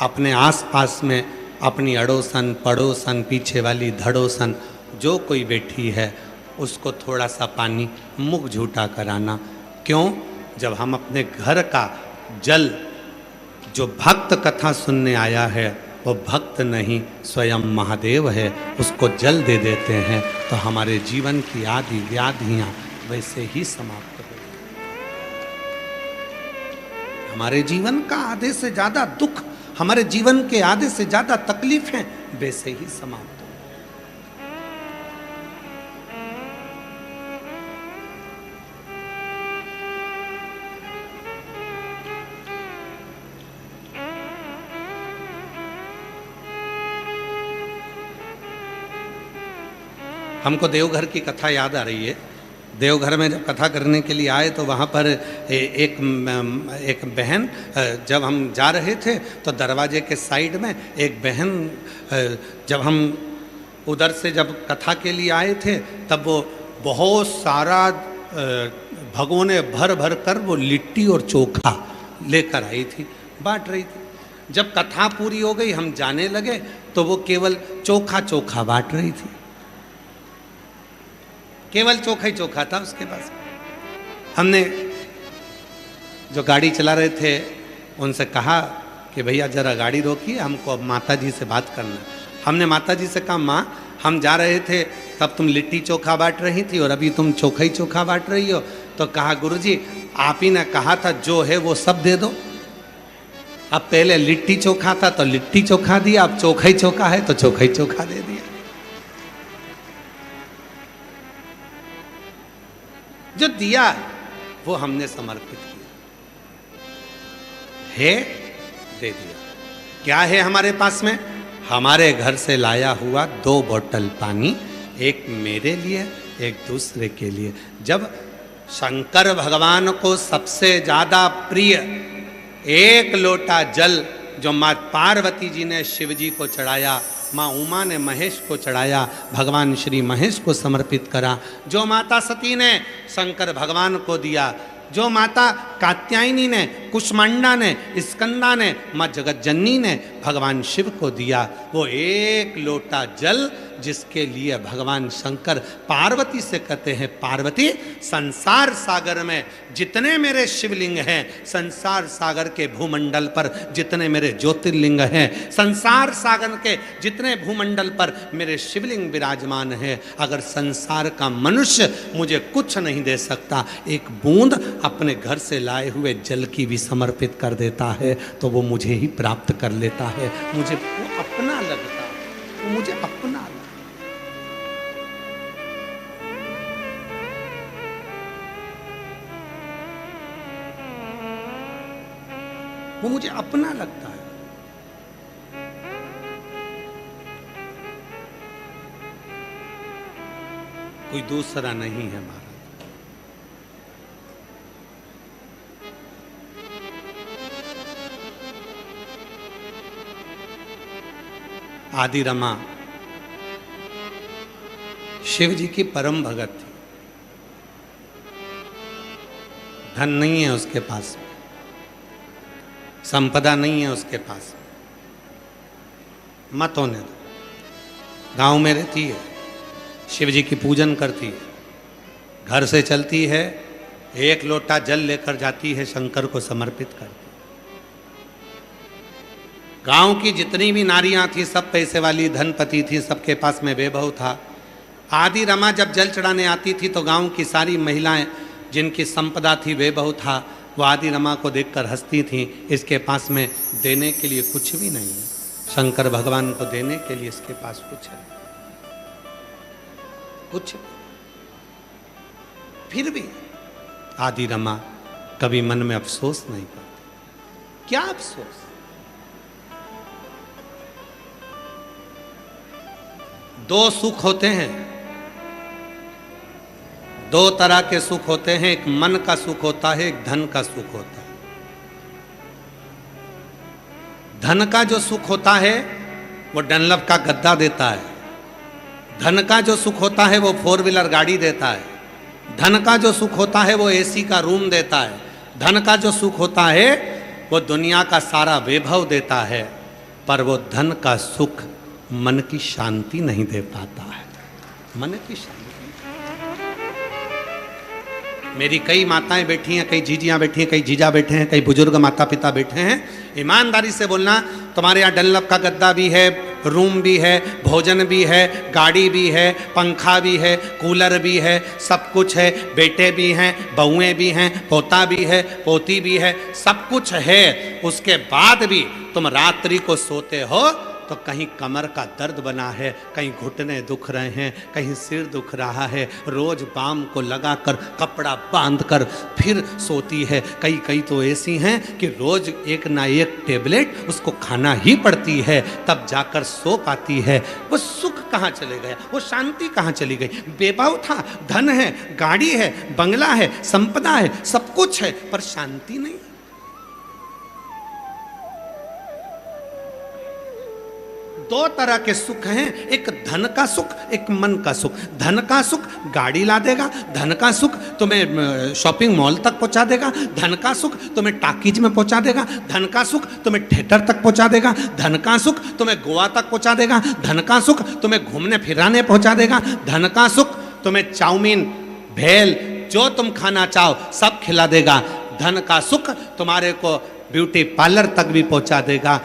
अपने आसपास में अपनी अड़ोसन पड़ोसन पीछे वाली धड़ोसन जो कोई बैठी है उसको थोड़ा सा पानी मुख झूठा कराना। क्यों? जब हम अपने घर का जल, जो भक्त कथा सुनने आया है वो भक्त नहीं स्वयं महादेव है, उसको जल दे देते हैं तो हमारे जीवन की आदि व्याधियां वैसे ही समाप्त हो जाती। हमारे जीवन का आधे से ज्यादा दुख, हमारे जीवन के आधे से ज्यादा तकलीफें वैसे ही समाप्त हो। हमको देवघर की कथा याद आ रही है। देवघर में जब कथा करने के लिए आए तो वहाँ पर एक बहन, जब हम जा रहे थे तो दरवाजे के साइड में एक बहन, जब हम उधर से जब कथा के लिए आए थे तब वो बहुत सारा भगोने भर भर कर वो लिट्टी और चोखा लेकर आई थी, बांट रही थी। जब कथा पूरी हो गई हम जाने लगे तो वो केवल चोखा बांट रही थी, केवल चोखा ही चोखा था उसके पास। हमने जो गाड़ी चला रहे थे उनसे कहा कि भैया जरा गाड़ी रोकिए, हमको अब माता जी से बात करना। हमने माता जी से कहा, माँ हम जा रहे थे तब तुम लिट्टी चोखा बांट रही थी और अभी तुम चोखा ही चोखा बांट रही हो। तो कहा, गुरुजी आप ही ने कहा था जो है वो सब दे दो। अब पहले लिट्टी चोखा था तो लिट्टी चोखा दिया, अब चोखा ही चोखा है तो चोखा ही चोखा दे दिया। जो दिया वो हमने समर्पित किया है, दे दिया। क्या है हमारे पास में? हमारे घर से लाया हुआ 2 बोतल पानी, एक मेरे लिए एक दूसरे के लिए। जब शंकर भगवान को सबसे ज्यादा प्रिय 1 लोटा जल जो माँ पार्वती जी ने शिव जी को चढ़ाया, माँ उमा ने महेश को चढ़ाया, भगवान श्री महेश को समर्पित करा, जो माता सती ने शंकर भगवान को दिया, जो माता कात्यायनी ने, कुष्मांडा ने, स्कंदा ने, माँ जगतजननी ने भगवान शिव को दिया, वो 1 लोटा जल जिसके लिए भगवान शंकर पार्वती से कहते हैं, पार्वती संसार सागर में जितने मेरे शिवलिंग हैं, संसार सागर के भूमंडल पर जितने मेरे ज्योतिर्लिंग हैं, संसार सागर के जितने भूमंडल पर मेरे शिवलिंग विराजमान हैं, अगर संसार का मनुष्य मुझे कुछ नहीं दे सकता, एक बूंद अपने घर से लाए हुए जल की भी समर्पित कर देता है तो वो मुझे ही प्राप्त कर लेता है। मुझे वो अपना लगता है, वो मुझे अपना लगता है। वो मुझे अपना लगता है। कोई दूसरा नहीं है महाराज। आदि रमा शिव जी की परम भगत थी। धन नहीं है उसके पास, संपदा नहीं है उसके पास, मत होने दो। गांव में रहती है, शिव जी की पूजन करती है, घर से चलती है, एक लोटा जल लेकर जाती है, शंकर को समर्पित करती है। गांव की जितनी भी नारियां थी सब पैसे वाली, धनपति थी, सबके पास में वैभव था। आदि रमा जब जल चढ़ाने आती थी तो गांव की सारी महिलाएं जिनकी संपदा थी, वैभव था, वो आदि रमा को देखकर हंसती थीं। इसके पास में देने के लिए कुछ भी नहीं है, शंकर भगवान को देने के लिए इसके पास कुछ है, कुछ। फिर भी आदि रमा कभी मन में अफसोस नहीं करती। क्या अफसोस? दो सुख होते हैं, दो तरह के सुख होते हैं। एक मन का सुख होता है, एक धन का सुख होता है। धन का जो सुख होता है वो डनलप का गद्दा देता है। धन का जो सुख होता है वो 4 व्हीलर गाड़ी देता है। धन का जो सुख होता है वो एसी का रूम देता है। धन का जो सुख होता है वो दुनिया का सारा वैभव देता है, पर वो धन का सुख मन की शांति नहीं दे पाता है। मन की शांति। मेरी कई माताएं बैठी हैं, कई जीजियां बैठी हैं, कई जीजा बैठे हैं, कई बुजुर्ग माता पिता बैठे हैं। ईमानदारी से बोलना, तुम्हारे यहाँ डनलप का गद्दा भी है, रूम भी है, भोजन भी है, गाड़ी भी है, पंखा भी है, कूलर भी है, सब कुछ है, बेटे भी हैं, बहुएं भी हैं, पोता भी है, पोती भी है, सब कुछ है। उसके बाद भी तुम रात्रि को सोते हो तो कहीं कमर का दर्द बना है, कहीं घुटने दुख रहे हैं, कहीं सिर दुख रहा है। रोज बाम को लगाकर कपड़ा बांधकर फिर सोती है। कई कई तो ऐसी हैं कि रोज एक ना एक टेबलेट उसको खाना ही पड़ती है, तब जाकर सो पाती है। वो सुख कहाँ चले गया, वो शांति कहाँ चली गई? वैभव था, धन है, गाड़ी है, बंगला है, संपदा है, सब कुछ है, पर शांति नहीं। दो तरह के सुख हैं, एक धन का सुख, एक मन का सुख। धन का सुख गाड़ी ला देगा, धन का सुख तुम्हें शॉपिंग मॉल तक पहुंचा देगा, धन का सुख तुम्हें टाकीज में पहुंचा देगा, धन का सुख तुम्हें थिएटर तक पहुंचा देगा, धन का सुख तुम्हें गोवा तक पहुंचा देगा, धन का सुख तुम्हें घूमने फिराने पहुंचा देगा, धन का सुख तुम्हें चाउमीन, भेल, जो तुम खाना चाहो सब खिला देगा। धन का सुख तुम्हारे को ब्यूटी पार्लर तक भी पहुंचा देगा।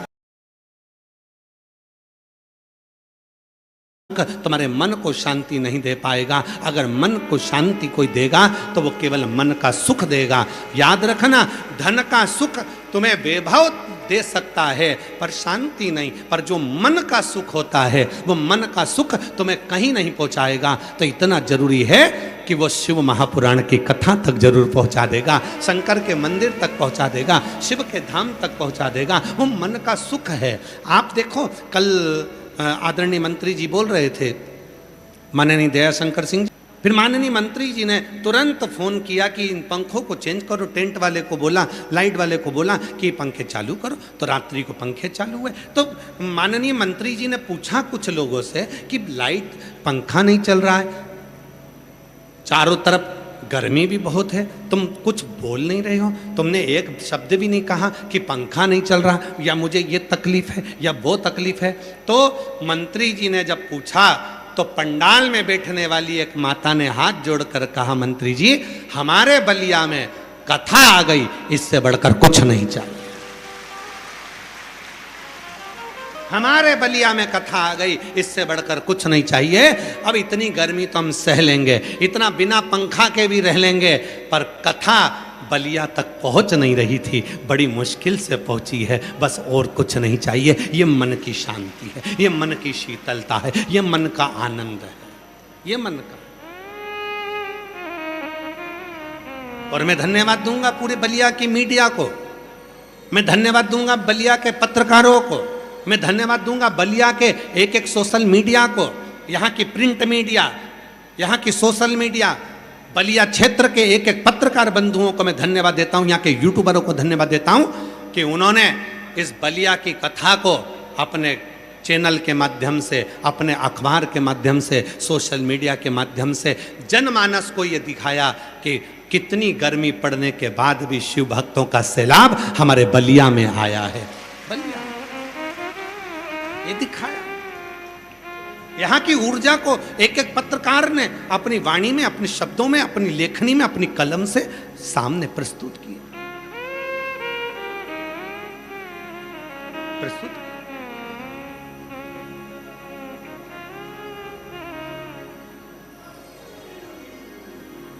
तुम्हारे मन को शांति नहीं दे पाएगा। अगर मन को शांति कोई देगा तो वो केवल मन का सुख देगा। याद रखना, धन का सुख तुम्हें वैभव दे सकता है पर शांति नहीं, पर जो मन का सुख होता है वो मन का सुख तुम्हें कहीं नहीं पहुंचाएगा। तो इतना जरूरी है कि वो शिव महापुराण की कथा तक जरूर पहुंचा देगा, शंकर के मंदिर तक पहुंचा देगा, शिव के धाम तक पहुंचा देगा। वो मन का सुख है। आप देखो, कल आदरणीय मंत्री जी बोल रहे थे, माननीय दयाशंकर सिंह जी, फिर माननीय मंत्री जी ने तुरंत फोन किया कि इन पंखों को चेंज करो। टेंट वाले को बोला, लाइट वाले को बोला कि पंखे चालू करो, तो रात्रि को पंखे चालू हुए। तो माननीय मंत्री जी ने पूछा कुछ लोगों से कि लाइट, पंखा नहीं चल रहा है, चारों तरफ गर्मी भी बहुत है, तुम कुछ बोल नहीं रहे हो, तुमने एक शब्द भी नहीं कहा कि पंखा नहीं चल रहा या मुझे ये तकलीफ है या वो तकलीफ है। तो मंत्री जी ने जब पूछा तो पंडाल में बैठने वाली एक माता ने हाथ जोड़कर कहा, मंत्री जी हमारे बलिया में कथा आ गई, इससे बढ़कर कुछ नहीं चाहिए। हमारे बलिया में कथा आ गई, इससे बढ़कर कुछ नहीं चाहिए। अब इतनी गर्मी तो हम सह लेंगे, इतना बिना पंखा के भी रह लेंगे, पर कथा बलिया तक पहुंच नहीं रही थी, बड़ी मुश्किल से पहुंची है। बस और कुछ नहीं चाहिए। ये मन की शांति है, ये मन की शीतलता है, ये मन का आनंद है, ये मन का। और मैं धन्यवाद दूंगा पूरे बलिया की मीडिया को, मैं धन्यवाद दूंगा बलिया के पत्रकारों को, मैं धन्यवाद दूंगा बलिया के एक एक सोशल मीडिया को, यहाँ की प्रिंट मीडिया, यहाँ की सोशल मीडिया, बलिया क्षेत्र के एक एक पत्रकार बंधुओं को मैं धन्यवाद देता हूँ, यहाँ के यूट्यूबरों को धन्यवाद देता हूँ कि उन्होंने इस बलिया की कथा को अपने चैनल के माध्यम से, अपने अखबार के माध्यम से, सोशल मीडिया के माध्यम से जनमानस को ये दिखाया कि कितनी गर्मी पड़ने के बाद भी शिव भक्तों का सैलाब हमारे बलिया में आया है। बलिया ये दिखाया, यहाँ की ऊर्जा को एक एक पत्रकार ने अपनी वाणी में, अपने शब्दों में, अपनी लेखनी में, अपनी कलम से सामने प्रस्तुत किया।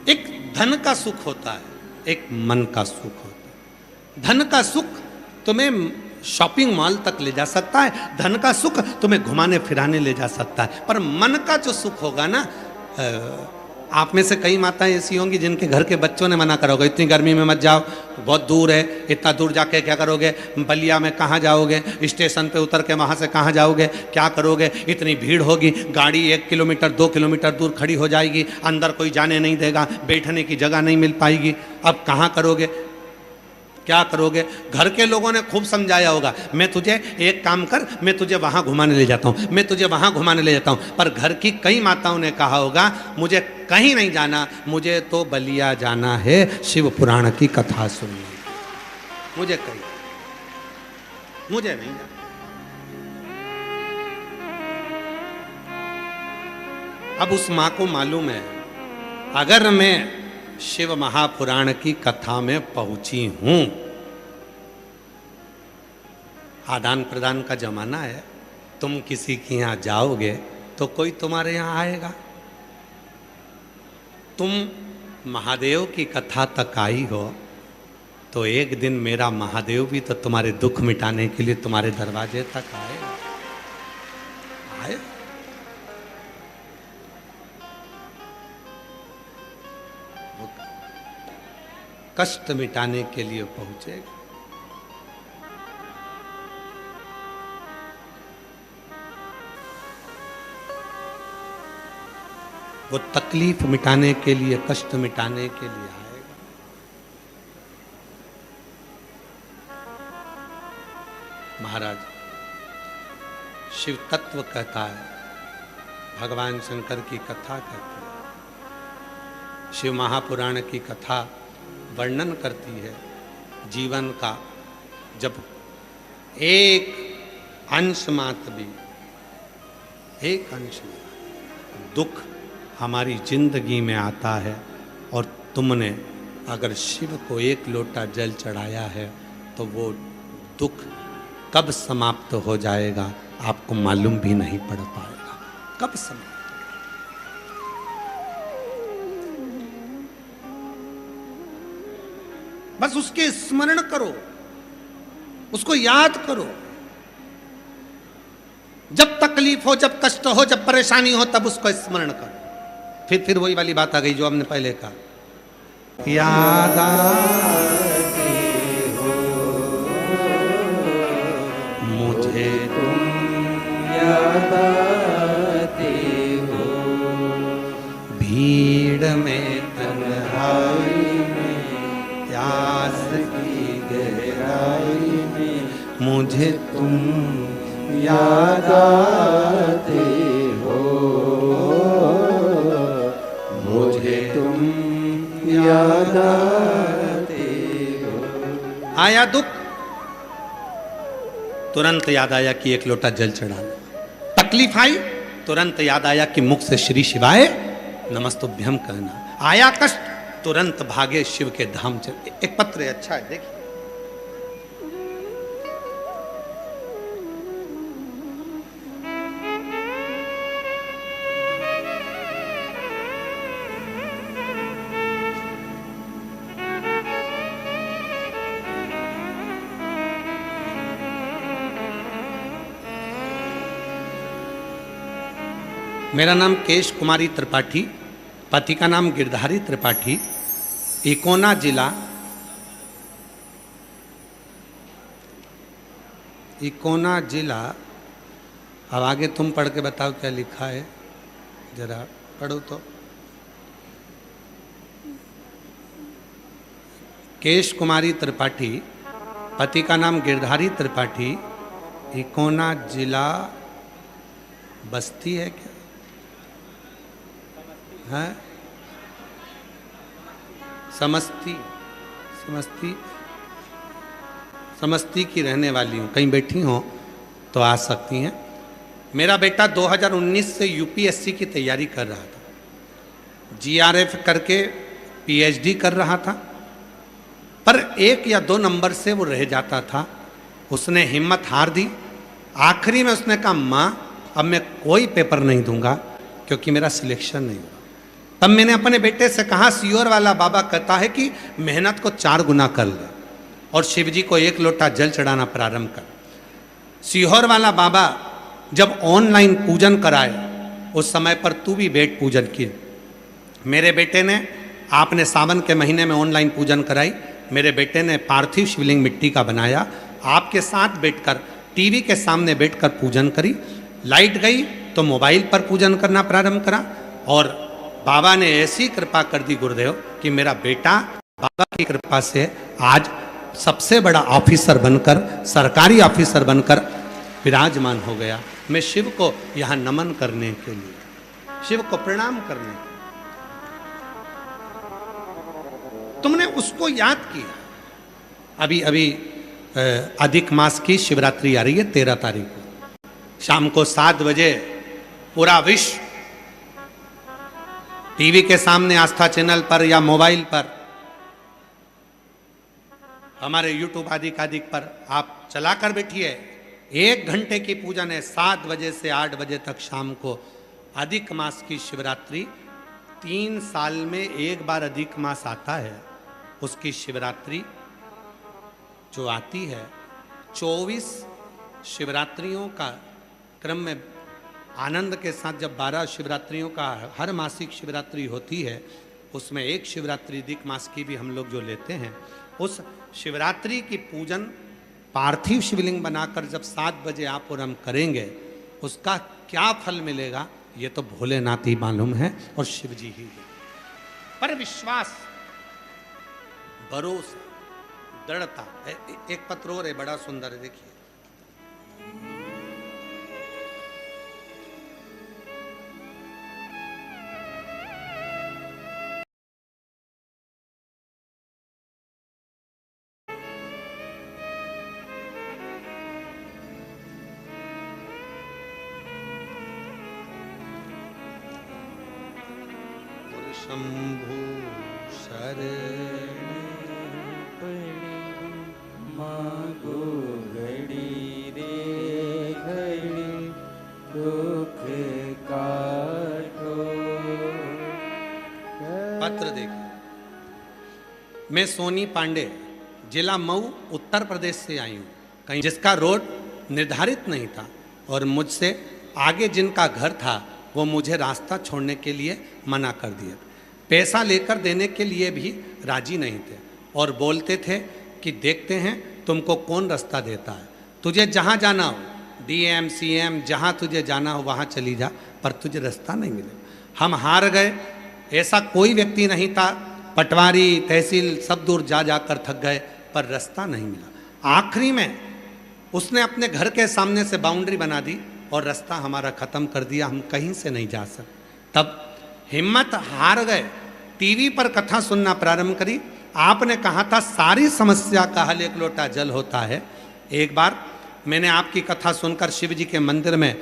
एक धन का सुख होता है, एक मन का सुख होता है। धन का सुख तुम्हें शॉपिंग मॉल तक ले जा सकता है, धन का सुख तुम्हें घुमाने फिराने ले जा सकता है, पर मन का जो सुख होगा ना, आप में से कई माताएं ऐसी होंगी जिनके घर के बच्चों ने मना करा होगा, इतनी गर्मी में मत जाओ, बहुत दूर है, इतना दूर जाके क्या करोगे, बलिया में कहाँ जाओगे, स्टेशन पे उतर के वहाँ से कहाँ जाओगे, क्या करोगे, इतनी भीड़ होगी, गाड़ी 1 किलोमीटर 2 किलोमीटर दूर खड़ी हो जाएगी, अंदर कोई जाने नहीं देगा, बैठने की जगह नहीं मिल पाएगी, अब कहाँ करोगे, क्या करोगे। घर के लोगों ने खूब समझाया होगा, मैं तुझे एक काम कर, मैं तुझे वहाँ घुमाने ले जाता हूँ, मैं तुझे वहाँ घुमाने ले जाता हूँ, पर घर की कई माताओं ने कहा होगा मुझे कहीं नहीं जाना, मुझे तो बलिया जाना है शिव पुराण की कथा सुनने, मुझे कहीं, मुझे नहीं जाना। अब उस माँ को मालूम है, अगर मैं शिव महापुराण की कथा में पहुंची हूं, आदान प्रदान का जमाना है, तुम किसी के यहां जाओगे तो कोई तुम्हारे यहां आएगा। तुम महादेव की कथा तक आई हो तो एक दिन मेरा महादेव भी तो तुम्हारे दुख मिटाने के लिए तुम्हारे दरवाजे तक आएगा। आए कष्ट मिटाने के लिए पहुंचेगा। वो तकलीफ मिटाने के लिए, कष्ट मिटाने के लिए आएगा। महाराज शिव तत्व कहता है, भगवान शंकर की कथा कहती है, शिव महापुराण की कथा वर्णन करती है जीवन का, जब एक अंश मात्र भी, एक अंश में दुख हमारी जिंदगी में आता है और तुमने अगर शिव को एक लोटा जल चढ़ाया है तो वो दुख कब समाप्त हो जाएगा आपको मालूम भी नहीं पड़ पाएगा। कब समाप्त, बस उसके स्मरण करो, उसको याद करो। जब तकलीफ हो, जब कष्ट हो, जब परेशानी हो, तब उसको स्मरण करो। फिर वही वाली बात आ गई जो हमने पहले कहा, याद आती हो मुझे तुम, याद आती हो भीड़ में, तन्हाई प्यास की गहराई में, मुझे तुम याद आते हो, मुझे तुम याद आते हो। आया दुख, तुरंत याद आया कि एक लोटा जल चढ़ाना। तकलीफ आई, तुरंत याद आया कि मुख से श्री शिवाय नमस्तुभ्यम कहना। आया कष्ट, तुरंत भागे शिव के धाम चले। एक पत्र है, अच्छा है, देखिए। मेरा नाम केश कुमारी त्रिपाठी, पति का नाम गिरधारी त्रिपाठी, इकोना जिला, इकोना जिला। अब आगे तुम पढ़ के बताओ क्या लिखा है, जरा पढ़ो तो। केश कुमारी त्रिपाठी, पति का नाम गिरधारी त्रिपाठी, इकोना जिला बस्ती है क्या है? समस्ती की रहने वाली हूँ। कहीं बैठी हो तो आ सकती हैं। मेरा बेटा 2019 से यूपीएससी की तैयारी कर रहा था, जीआरएफ करके पीएचडी कर रहा था, पर 1 या 2 नंबर से वो रह जाता था। उसने हिम्मत हार दी। आखिरी में उसने कहा माँ अब मैं कोई पेपर नहीं दूंगा क्योंकि मेरा सिलेक्शन नहीं हुआ। तब मैंने अपने बेटे से कहा सीहोर वाला बाबा कहता है कि मेहनत को 4 गुना कर ले और शिव जी को 1 लोटा जल चढ़ाना प्रारंभ कर। सीहोर वाला बाबा जब ऑनलाइन पूजन कराए उस समय पर तू भी बैठ पूजन की। मेरे बेटे ने, आपने सावन के महीने में ऑनलाइन पूजन कराई, मेरे बेटे ने पार्थिव शिवलिंग मिट्टी का बनाया, आपके साथ बैठकर टीवी के सामने बैठकर पूजन करी। लाइट गई तो मोबाइल पर पूजन करना प्रारंभ करा और बाबा ने ऐसी कृपा कर दी गुरुदेव कि मेरा बेटा बाबा की कृपा से आज सबसे बड़ा ऑफिसर बनकर, सरकारी ऑफिसर बनकर विराजमान हो गया। मैं शिव को यहाँ नमन करने के लिए, शिव को प्रणाम करने के लिए, तुमने उसको याद किया। अभी अधिक मास की शिवरात्रि आ रही है 13 तारीख को, शाम को 7 बजे पूरा विश्व टीवी के सामने आस्था चैनल पर या मोबाइल पर, हमारे यूट्यूब आदि पर आप चलाकर बैठिए। 1 घंटे की पूजन है, 7 बजे से 8 बजे तक शाम को। अधिक मास की शिवरात्रि 3 साल में 1 बार अधिक मास आता है। उसकी शिवरात्रि जो आती है 24 शिवरात्रियों का क्रम में आनंद के साथ, जब 12 शिवरात्रियों का हर मासिक शिवरात्रि होती है, उसमें एक शिवरात्रि अधिक मास की भी हम लोग जो लेते हैं, उस शिवरात्रि की पूजन पार्थिव शिवलिंग बनाकर जब 7 बजे आप और हम करेंगे, उसका क्या फल मिलेगा ये तो भोलेनाथ ही मालूम है और शिव जी ही है। पर विश्वास, भरोसा, दृढ़ता। एक पत्र और है बड़ा सुंदर है, देखिए। शंभु शरण मागो घड़ी रे घड़ी दुख काटो। पत्र देखिए। मैं सोनी पांडे, जिला मऊ, उत्तर प्रदेश से आई हूँ, कहीं जिसका रोड निर्धारित नहीं था और मुझसे आगे जिनका घर था वो मुझे रास्ता छोड़ने के लिए मना कर दिया। पैसा लेकर देने के लिए भी राजी नहीं थे और बोलते थे कि देखते हैं तुमको कौन रास्ता देता है, तुझे जहाँ जाना हो, डीएम सीएम जहाँ तुझे जाना हो वहाँ चली जा, पर तुझे रास्ता नहीं मिलेगा। हम हार गए। ऐसा कोई व्यक्ति नहीं था, पटवारी तहसील सब दूर जा जाकर थक गए पर रास्ता नहीं मिला। आखिरी में उसने अपने घर के सामने से बाउंड्री बना दी और रास्ता हमारा ख़त्म कर दिया, हम कहीं से नहीं जा सकते। तब हिम्मत हार गए, टीवी पर कथा सुनना प्रारंभ करी। आपने कहा था सारी समस्या का हल 1 लोटा जल होता है। एक बार मैंने आपकी कथा सुनकर शिव जी के मंदिर में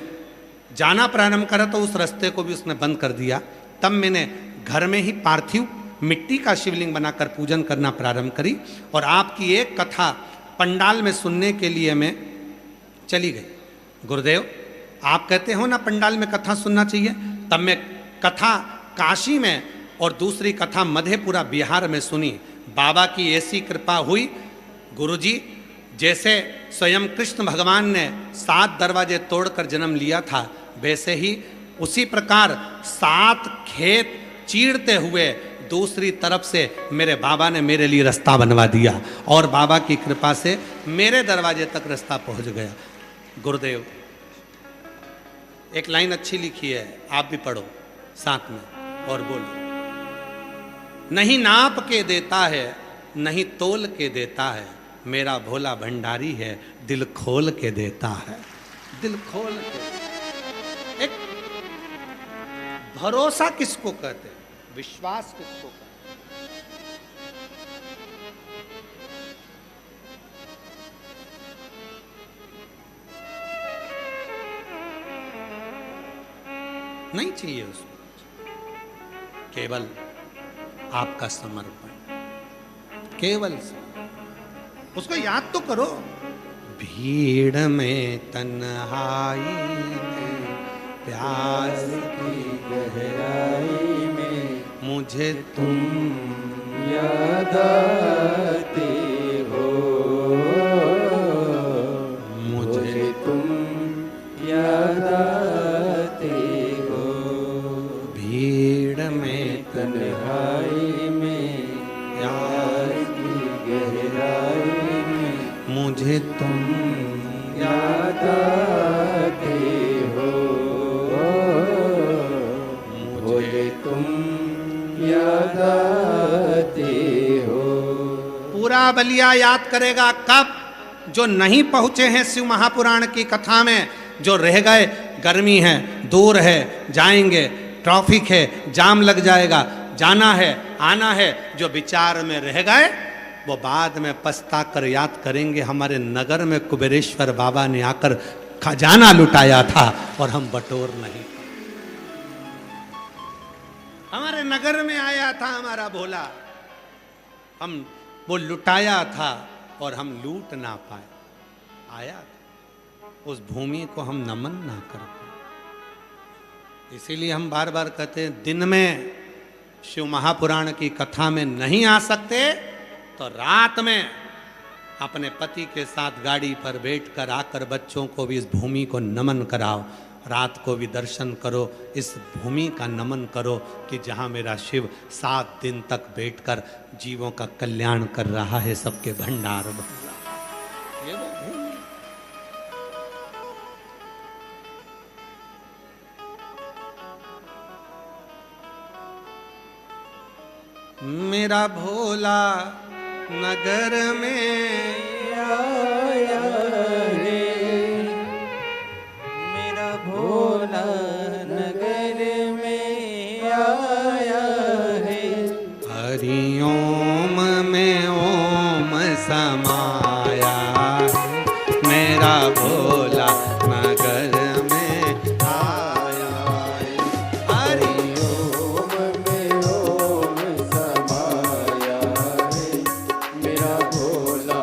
जाना प्रारंभ करा तो उस रास्ते को भी उसने बंद कर दिया। तब मैंने घर में ही पार्थिव मिट्टी का शिवलिंग बनाकर पूजन करना प्रारंभ करी और आपकी एक कथा पंडाल में सुनने के लिए मैं चली गई। गुरुदेव आप कहते हो ना पंडाल में कथा सुनना चाहिए, तब मैं कथा काशी में और दूसरी कथा मधेपुरा बिहार में सुनी। बाबा की ऐसी कृपा हुई, गुरुजी जैसे स्वयं कृष्ण भगवान ने 7 दरवाजे तोड़कर जन्म लिया था, वैसे ही उसी प्रकार 7 खेत चीरते हुए दूसरी तरफ से मेरे बाबा ने मेरे लिए रास्ता बनवा दिया और बाबा की कृपा से मेरे दरवाजे तक रास्ता पहुंच गया। गुरुदेव एक लाइन अच्छी लिखी है, आप भी पढ़ो साथ में और बोलो। नहीं नाप के देता है नहीं तोल के देता है, मेरा भोला भंडारी है, दिल खोल के देता है, दिल खोल के। एक भरोसा किसको कहते हैं, विश्वास किसको कहते हैं? नहीं चाहिए उसको, केवल आपका समर्पण, केवल उसको याद तो करो। भीड़ में तन्हाई में प्यास की गहराई में मुझे तुम याद आते हो, मुझे तुम याद आते हो। भीड़ में तन्हाई में प्यास की गहराई में मुझे तुम याद आते हो, मुझे तुम याद आते हो। पूरा बलिया याद करेगा कब? जो नहीं पहुंचे हैं शिव महापुराण की कथा में, जो रह गए, गर्मी है, दूर है, जाएंगे, ट्रैफिक है, जाम लग जाएगा, जाना है, आना है, जो विचार में रह गए वो बाद में पछता कर याद करेंगे, हमारे नगर में कुबेरेश्वर बाबा ने आकर खजाना लुटाया था और हम बटोर नहीं। हमारे नगर में आया था हमारा भोला, हम वो लुटाया था और हम लूट ना पाए। आया था, उस भूमि को हम नमन ना कर पाए। इसीलिए हम बार बार कहते हैं, दिन में शिव महापुराण की कथा में नहीं आ सकते तो रात में अपने पति के साथ गाड़ी पर बैठकर आकर बच्चों को भी इस भूमि को नमन कराओ, रात को भी दर्शन करो, इस भूमि का नमन करो कि जहाँ मेरा शिव 7 दिन तक बैठकर जीवों का कल्याण कर रहा है, सबके भंडार भर रहा है। ये वो भूमि। मेरा भोला नगर में आया रे, मेरा भोला नगर में आया है। हरि ओम में ओम समाया है, मेरा भोला नगर में आया है। हरि ओम में ओम समाया है, मेरा भोला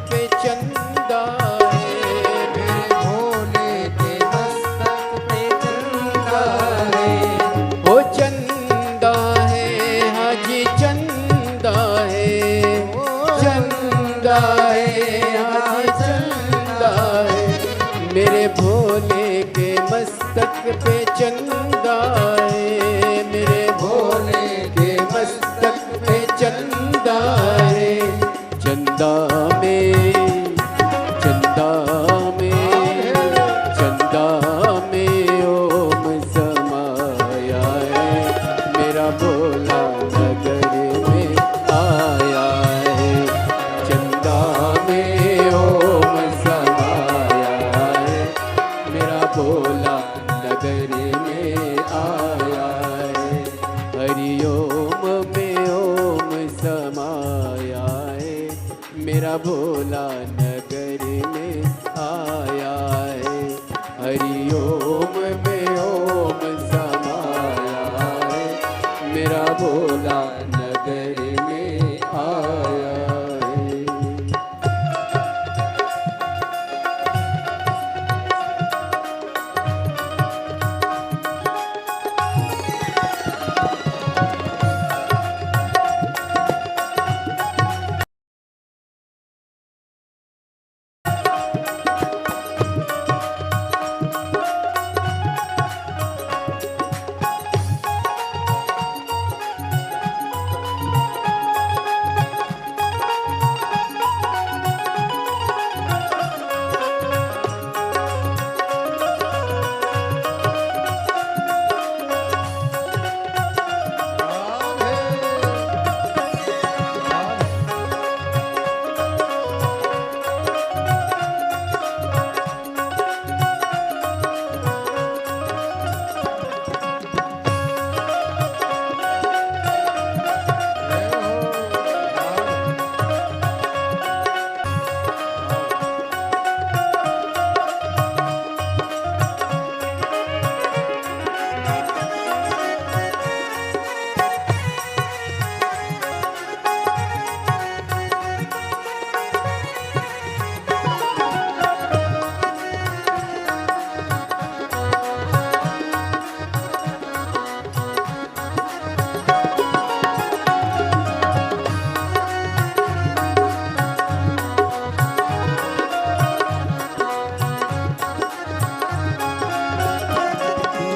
पे चंदा है, मेरे भोले के मस्तक पे चंदा है। वो चंदा है हाजी चंदा है, चंदा है हाजी चंदा है। मेरे भोले के मस्तक पे चंदा है, मेरे भोले के मस्तक पे चंदा है। चंदा में चंदा में चंदा में ओम समाया है, मेरा भोला नगर में आया है। चंदा में ओम समाया है, मेरा भोला नगर में आया है। हरि ओम में ओम समाया है, मेरा भोला नगर में आया है। हरि ओम में ओम समाया है, मेरा भोला नगर में आया है।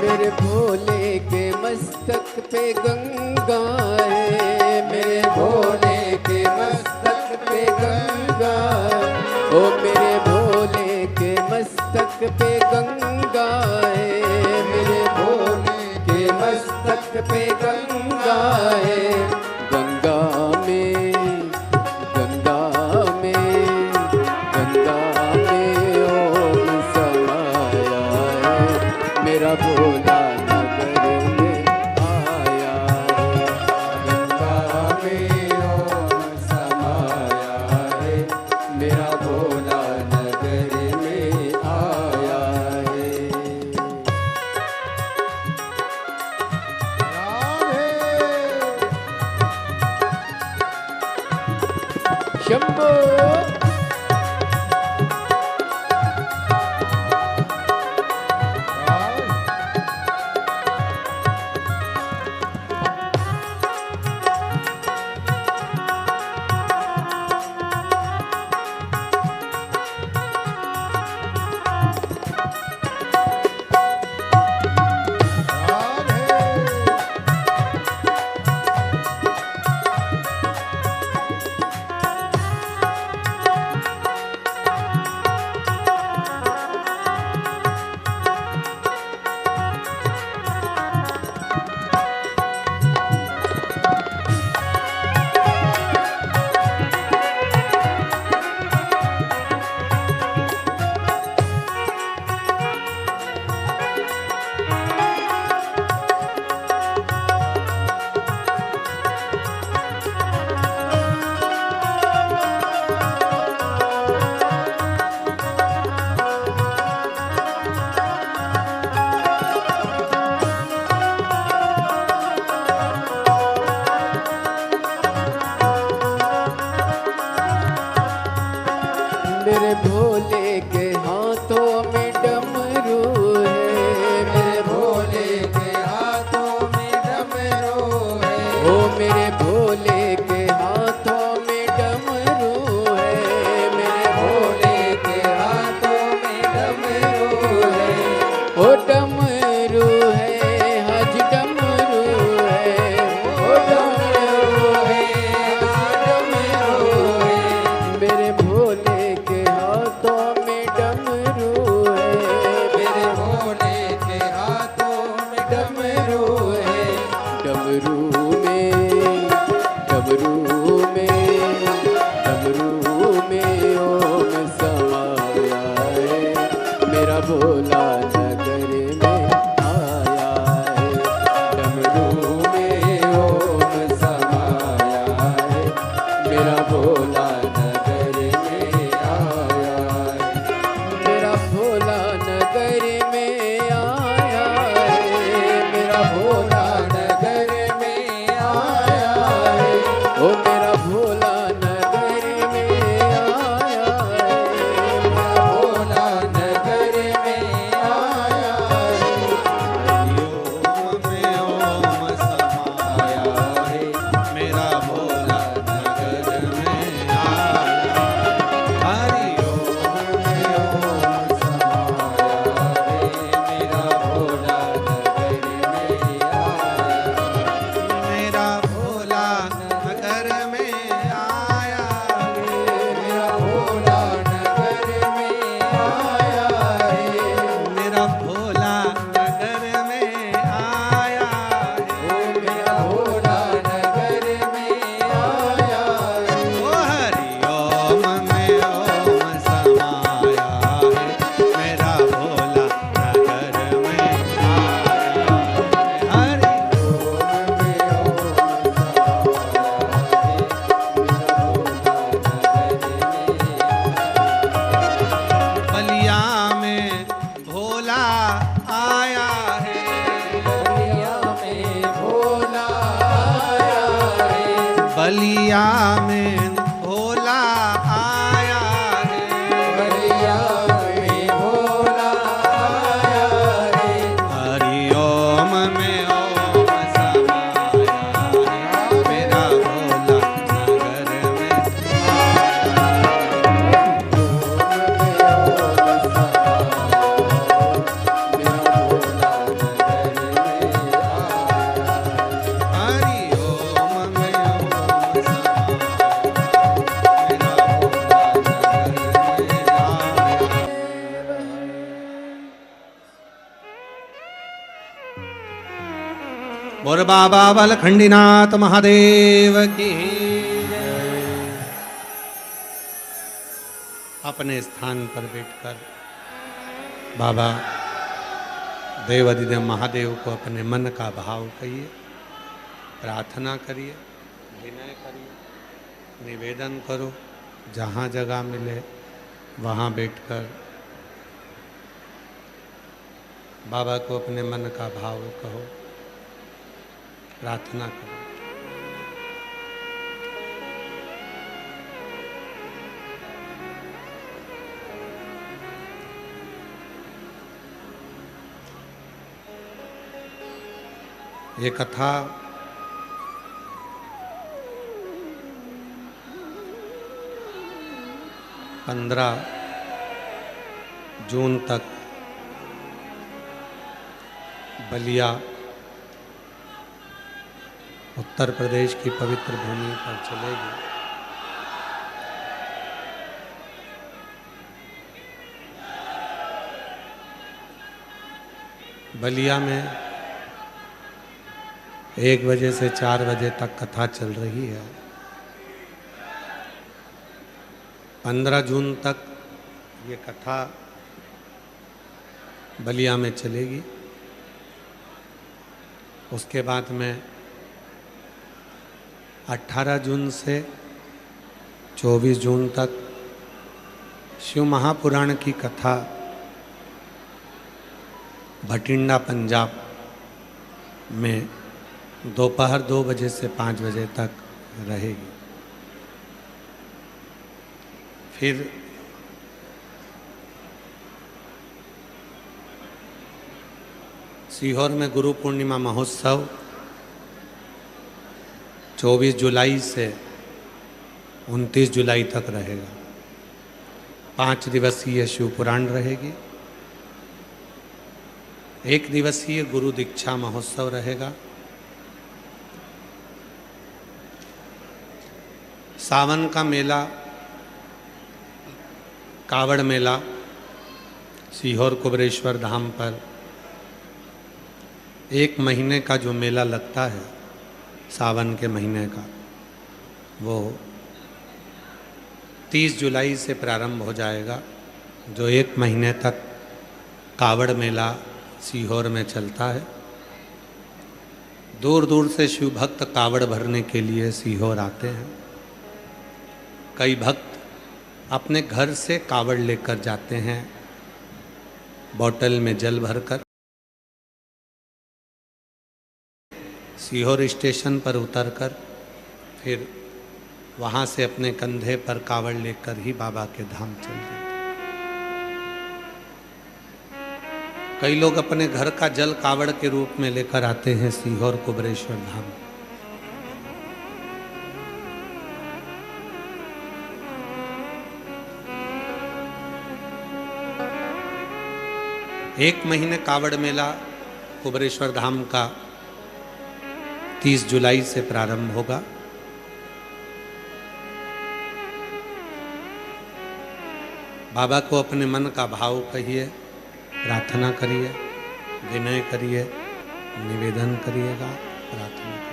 मेरे भोले के मस्तक पे गंगा है, मेरे भोले के मस्तक पे गंगा। ओ मेरे भोले के मस्तक पे गंगा है, मेरे भोले के मस्तक पे गंगा है। गंगा में गंगा में गंगा में ओम समाया है, मेरा भोला नगर में आया है। गंगा में ओम समाया है, मेरा भोला नगर में आया है। शंभो मेरे भोले के हाथों में डमरू है, मेरे भोले के हाथों में डमरू है, ओ मेरे भोले के हाथों में डमरू है, मेरे भोले के हाथों में डमरू है, ओ डमरू है, हज डमरू है, ओ डमरू है, डमरू है, मेरे भोले के हाथों में डमरू है, मेरे भोले के हाथों में डमरू है, डमरू में, डमरू में, डमरू में ओम समाया है, मेरा भोला नगर में आया है, डमरू में ओम समाया है, मेरा भोला नगर में आया है, मेरा भोला नगर में आया है, मेरा भोला नगर में आया है, ओ मेरा भोला नगर में आया है, मेरा भोला नगर में आया है, ओम में ओम समाया है, मेरा भोला नगर में आया। हरि ओम में ओम समाया है, मेरा भोला नगर में आया। मेरा भोला नगर में आया है, मेरा भोला नगर में आया है, मेरा भोला नगर में आया है। ओ मेरा भोला नगर में आया है, ओ हरि ओम में ओम समाया है, मेरा भोला नगर में आया है। हरि ओम में ओम समाया है, मेरा भोला नगर में बलिया में भोला आया है, बलिया में भोला आया है, बलिया में भोला आया है। बलिया में भोला आया है, हरि ओम में ओम समाया है, मेरा भोला नगर में हरि ओम में ओम समाया, मेरा भोला नगर में आया। बोल बाबा बलखंडीनाथ महादेव की जय। अपने स्थान पर बैठकर बाबा देवाधिदेव महादेव को अपने मन का भाव कहिए, प्रार्थना करिए, विनय करिए, निवेदन करो। जहाँ जगह मिले वहाँ बैठकर बाबा को अपने मन का भाव कहो, प्रार्थना करो। ये कथा पंद्रह जून तक बलिया उत्तर प्रदेश की पवित्र भूमि पर चलेगी। बलिया में 1 बजे से 4 बजे तक कथा चल रही है। 15 जून तक ये कथा बलिया में चलेगी। उसके बाद में 18 जून से 24 जून तक शिव महापुराण की कथा भटिंडा पंजाब में दोपहर 2 बजे से 5 बजे तक रहेगी। फिर सीहोर में गुरु पूर्णिमा महोत्सव 24 जुलाई से 29 जुलाई तक रहेगा। 5 दिवसीय शिव पुराण रहेगी। 1 दिवसीय गुरु दीक्षा महोत्सव रहेगा। सावन का मेला, कावड़ मेला सीहोर कुबरेश्वर धाम पर 1 महीने का जो मेला लगता है सावन के महीने का, वो 30 जुलाई से प्रारंभ हो जाएगा। जो 1 महीने तक कावड़ मेला सीहोर में चलता है। दूर दूर से शिव भक्त कावड़ भरने के लिए सीहोर आते हैं। कई भक्त अपने घर से कावड़ लेकर जाते हैं, बोतल में जल भरकर। सीहोर स्टेशन पर उतरकर फिर वहाँ से अपने कंधे पर कावड़ लेकर ही बाबा के धाम चल जाते। कई लोग अपने घर का जल कावड़ के रूप में लेकर आते हैं सीहोर कुबरेश्वर धाम। एक महीने कावड़ मेला कुबरेश्वर धाम का 30 जुलाई से प्रारंभ होगा। बाबा को अपने मन का भाव कहिए, प्रार्थना करिए, विनय करिए, निवेदन करिएगा, प्रार्थना करिए।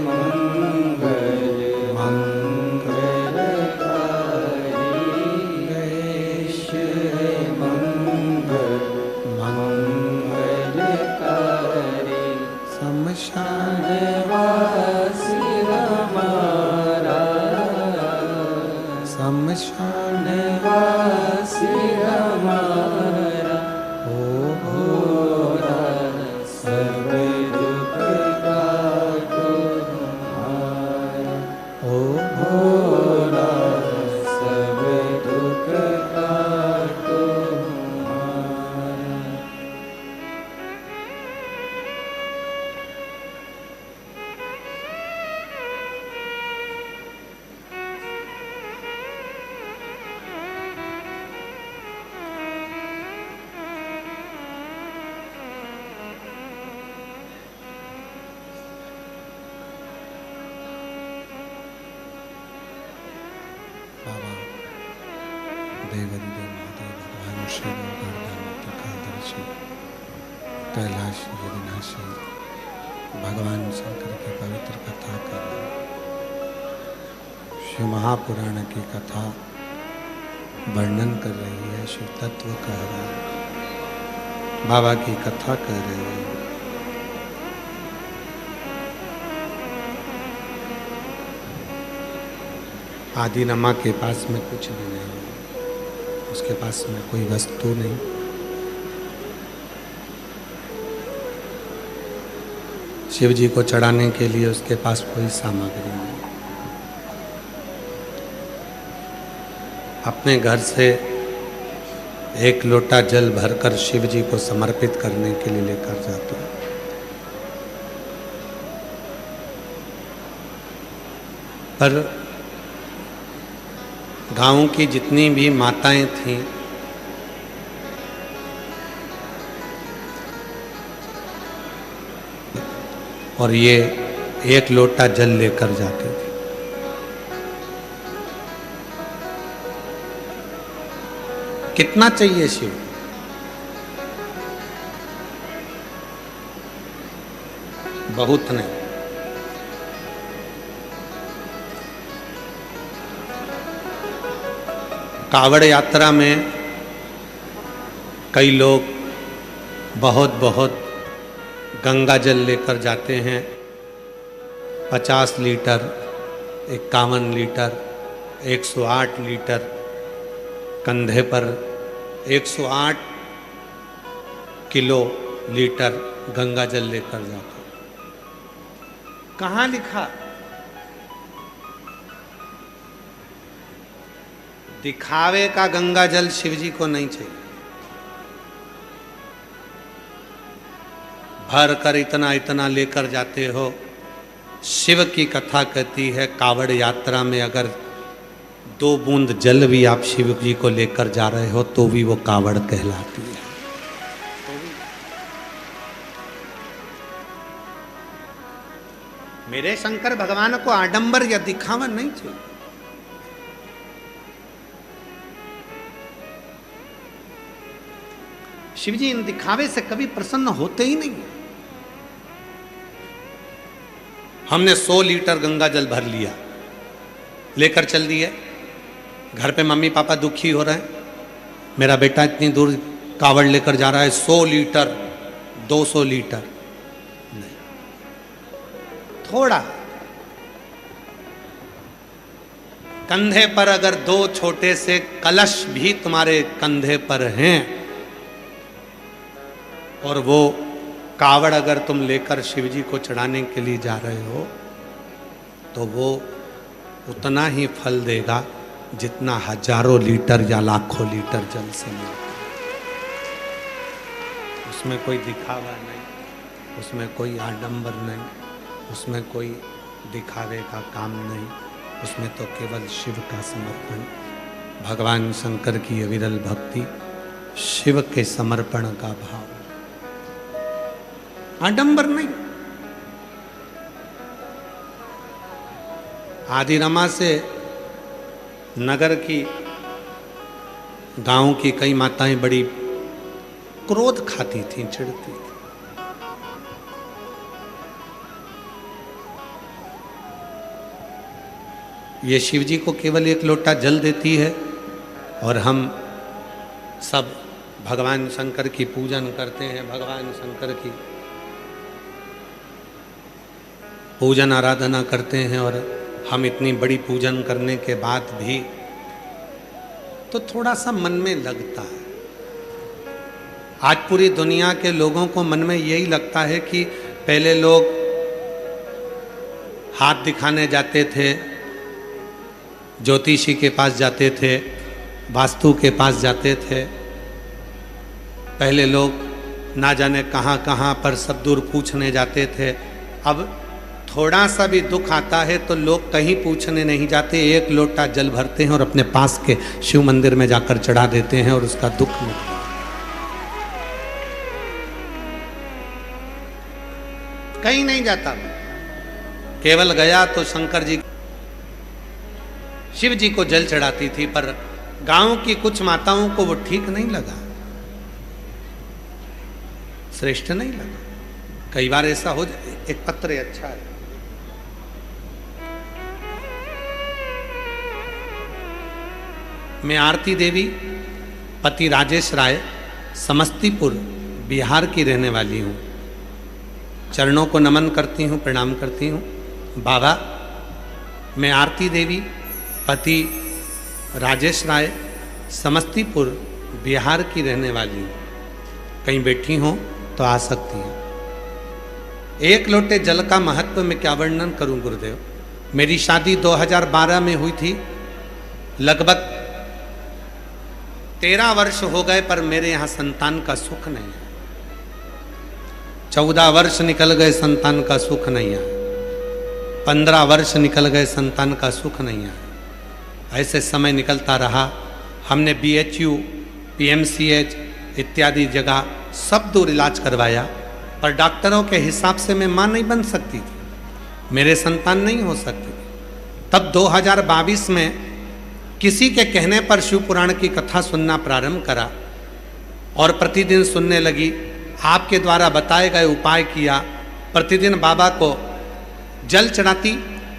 मंगल महादेव हरिदेव महादेव भगवान शिव गर्दनदर्शी कैलाश विनाशी भगवान शंकर की पवित्र कथा कर रहे हैं। शिव महापुराण की कथा वर्णन कर रही है, शिव तत्व कह रहा है, बाबा की कथा कह रहे हैं। आदिनमा के पास में कुछ भी नहीं है, उसके पास में कोई वस्तु नहीं। शिव जी को चढ़ाने के लिए उसके पास कोई सामग्री नहीं। अपने घर से एक लोटा जल भरकर शिव जी को समर्पित करने के लिए लेकर जाते हैं। पर गांव की जितनी भी माताएं थीं, और ये एक लोटा जल लेकर जाते थे। कितना चाहिए शिव? बहुत नहीं। कावड़ यात्रा में कई लोग बहुत बहुत गंगा जल लेकर जाते हैं। 50 लीटर, 51 लीटर, 108 लीटर, कंधे पर 108 किलो लीटर गंगा जल लेकर जाते। कहाँ लिखा? दिखावे का गंगा जल शिव जी को नहीं चाहिए। भर कर इतना इतना लेकर जाते हो। शिव की कथा कहती है कावड़ यात्रा में अगर 2 बूंद जल भी आप शिव जी को लेकर जा रहे हो तो भी वो कावड़ कहलाती है। मेरे शंकर भगवान को आडंबर या दिखावा नहीं चाहिए। शिव जी इन दिखावे से कभी प्रसन्न होते ही नहीं। हमने 100 लीटर गंगा जल भर लिया, लेकर चल दिए। घर पे मम्मी पापा दुखी हो रहे हैं, मेरा बेटा इतनी दूर कावड़ लेकर जा रहा है, 100 लीटर 200 लीटर नहीं, थोड़ा। कंधे पर अगर 2 छोटे से कलश भी तुम्हारे कंधे पर हैं और वो कावड़ अगर तुम लेकर शिव जी को चढ़ाने के लिए जा रहे हो तो वो उतना ही फल देगा जितना हजारों लीटर या लाखों लीटर जल से मिलता है। उसमें कोई दिखावा नहीं, उसमें कोई आडंबर नहीं, उसमें कोई दिखावे का काम नहीं, उसमें तो केवल शिव का समर्पण, भगवान शंकर की अविरल भक्ति, शिव के समर्पण का भाव, आडंबर नहीं। आदिरमा से नगर की, गांव की कई माताएं बड़ी क्रोध खाती थीं, चिढ़ती थी। ये शिव जी को केवल एक लोटा जल देती है और हम सब भगवान शंकर की पूजन करते हैं। भगवान शंकर की पूजन आराधना करते हैं और हम इतनी बड़ी पूजन करने के बाद भी तो थोड़ा सा मन में लगता है। आज पूरी दुनिया के लोगों को मन में यही लगता है कि पहले लोग हाथ दिखाने जाते थे, ज्योतिषी के पास जाते थे, वास्तु के पास जाते थे। पहले लोग ना जाने कहाँ कहाँ पर सब दूर पूछने जाते थे। अब थोड़ा सा भी दुख आता है तो लोग कहीं पूछने नहीं जाते, एक लोटा जल भरते हैं और अपने पास के शिव मंदिर में जाकर चढ़ा देते हैं और उसका दुख मिटता है। कहीं नहीं जाता, केवल गया तो शंकर जी, शिव जी को जल चढ़ाती थी। पर गांव की कुछ माताओं को वो ठीक नहीं लगा, श्रेष्ठ नहीं लगा। कई बार ऐसा हो जाए। एक पत्र अच्छा है, मैं आरती देवी, पति राजेश राय, समस्तीपुर बिहार की रहने वाली हूँ। चरणों को नमन करती हूँ, प्रणाम करती हूँ। बाबा, मैं आरती देवी, पति राजेश राय, समस्तीपुर बिहार की रहने वाली हूँ। कहीं बैठी हो तो आ सकती हैं। एक लोटे जल का महत्व मैं क्या वर्णन करूं गुरुदेव। मेरी शादी 2012 में हुई थी। लगभग 13 वर्ष हो गए, पर मेरे यहाँ संतान का सुख नहीं है। 14 वर्ष निकल गए, संतान का सुख नहीं है। 15 वर्ष निकल गए, संतान का सुख नहीं है। ऐसे समय निकलता रहा। हमने BHU, PMCH इत्यादि जगह सब दूर इलाज करवाया, पर डॉक्टरों के हिसाब से मैं मां नहीं बन सकती थी, मेरे संतान नहीं हो सकती थी। तब 2022 में किसी के कहने पर शिव पुराण की कथा सुनना प्रारंभ करा और प्रतिदिन सुनने लगी। आपके द्वारा बताए गए उपाय किया। प्रतिदिन बाबा को जल चढ़ाती,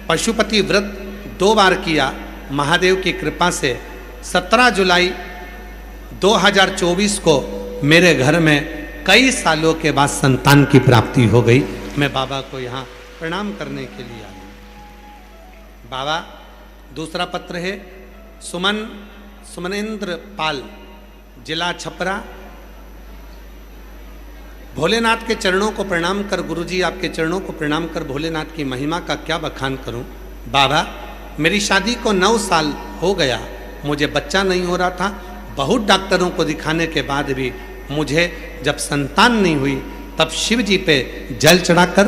पशुपति व्रत 2 बार किया। महादेव की कृपा से 17 जुलाई 2024 को मेरे घर में कई सालों के बाद संतान की प्राप्ति हो गई। मैं बाबा को यहाँ प्रणाम करने के लिए आया। बाबा, दूसरा पत्र है सुमनेन्द्र पाल, जिला छपरा। भोलेनाथ के चरणों को प्रणाम कर, गुरुजी आपके चरणों को प्रणाम कर भोलेनाथ की महिमा का क्या बखान करूं। बाबा, मेरी शादी को 9 साल हो गया, मुझे बच्चा नहीं हो रहा था। बहुत डॉक्टरों को दिखाने के बाद भी मुझे जब संतान नहीं हुई, तब शिव जी पे जल चढ़ाकर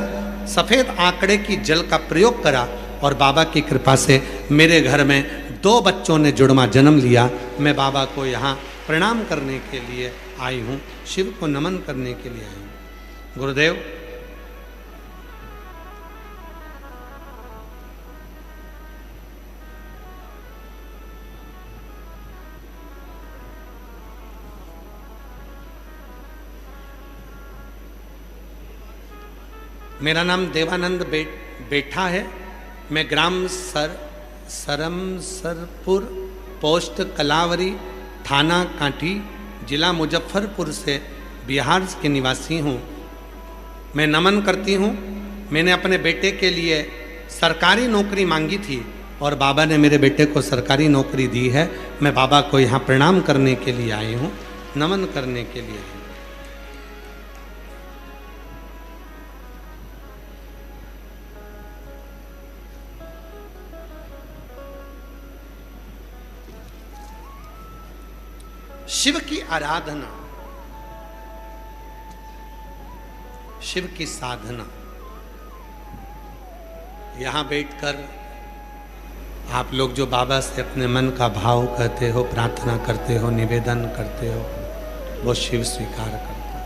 सफ़ेद आंकड़े की जल का प्रयोग करा और बाबा की कृपा से मेरे घर में 2 बच्चों ने जुड़वा जन्म लिया। मैं बाबा को यहाँ प्रणाम करने के लिए आई हूँ, शिव को नमन करने के लिए आई हूँ। गुरुदेव, मेरा नाम देवानंद बेठा है। मैं ग्राम सरमसरपुर, पोस्ट कलावरी, थाना कांठी, जिला मुजफ्फरपुर से बिहार के निवासी हूँ। मैं नमन करती हूँ। मैंने अपने बेटे के लिए सरकारी नौकरी मांगी थी और बाबा ने मेरे बेटे को सरकारी नौकरी दी है। मैं बाबा को यहाँ प्रणाम करने के लिए आई हूँ, नमन करने के लिए। शिव की आराधना, शिव की साधना, यहाँ बैठकर आप लोग जो बाबा से अपने मन का भाव कहते हो, प्रार्थना करते हो, निवेदन करते हो, वो शिव स्वीकार करता है।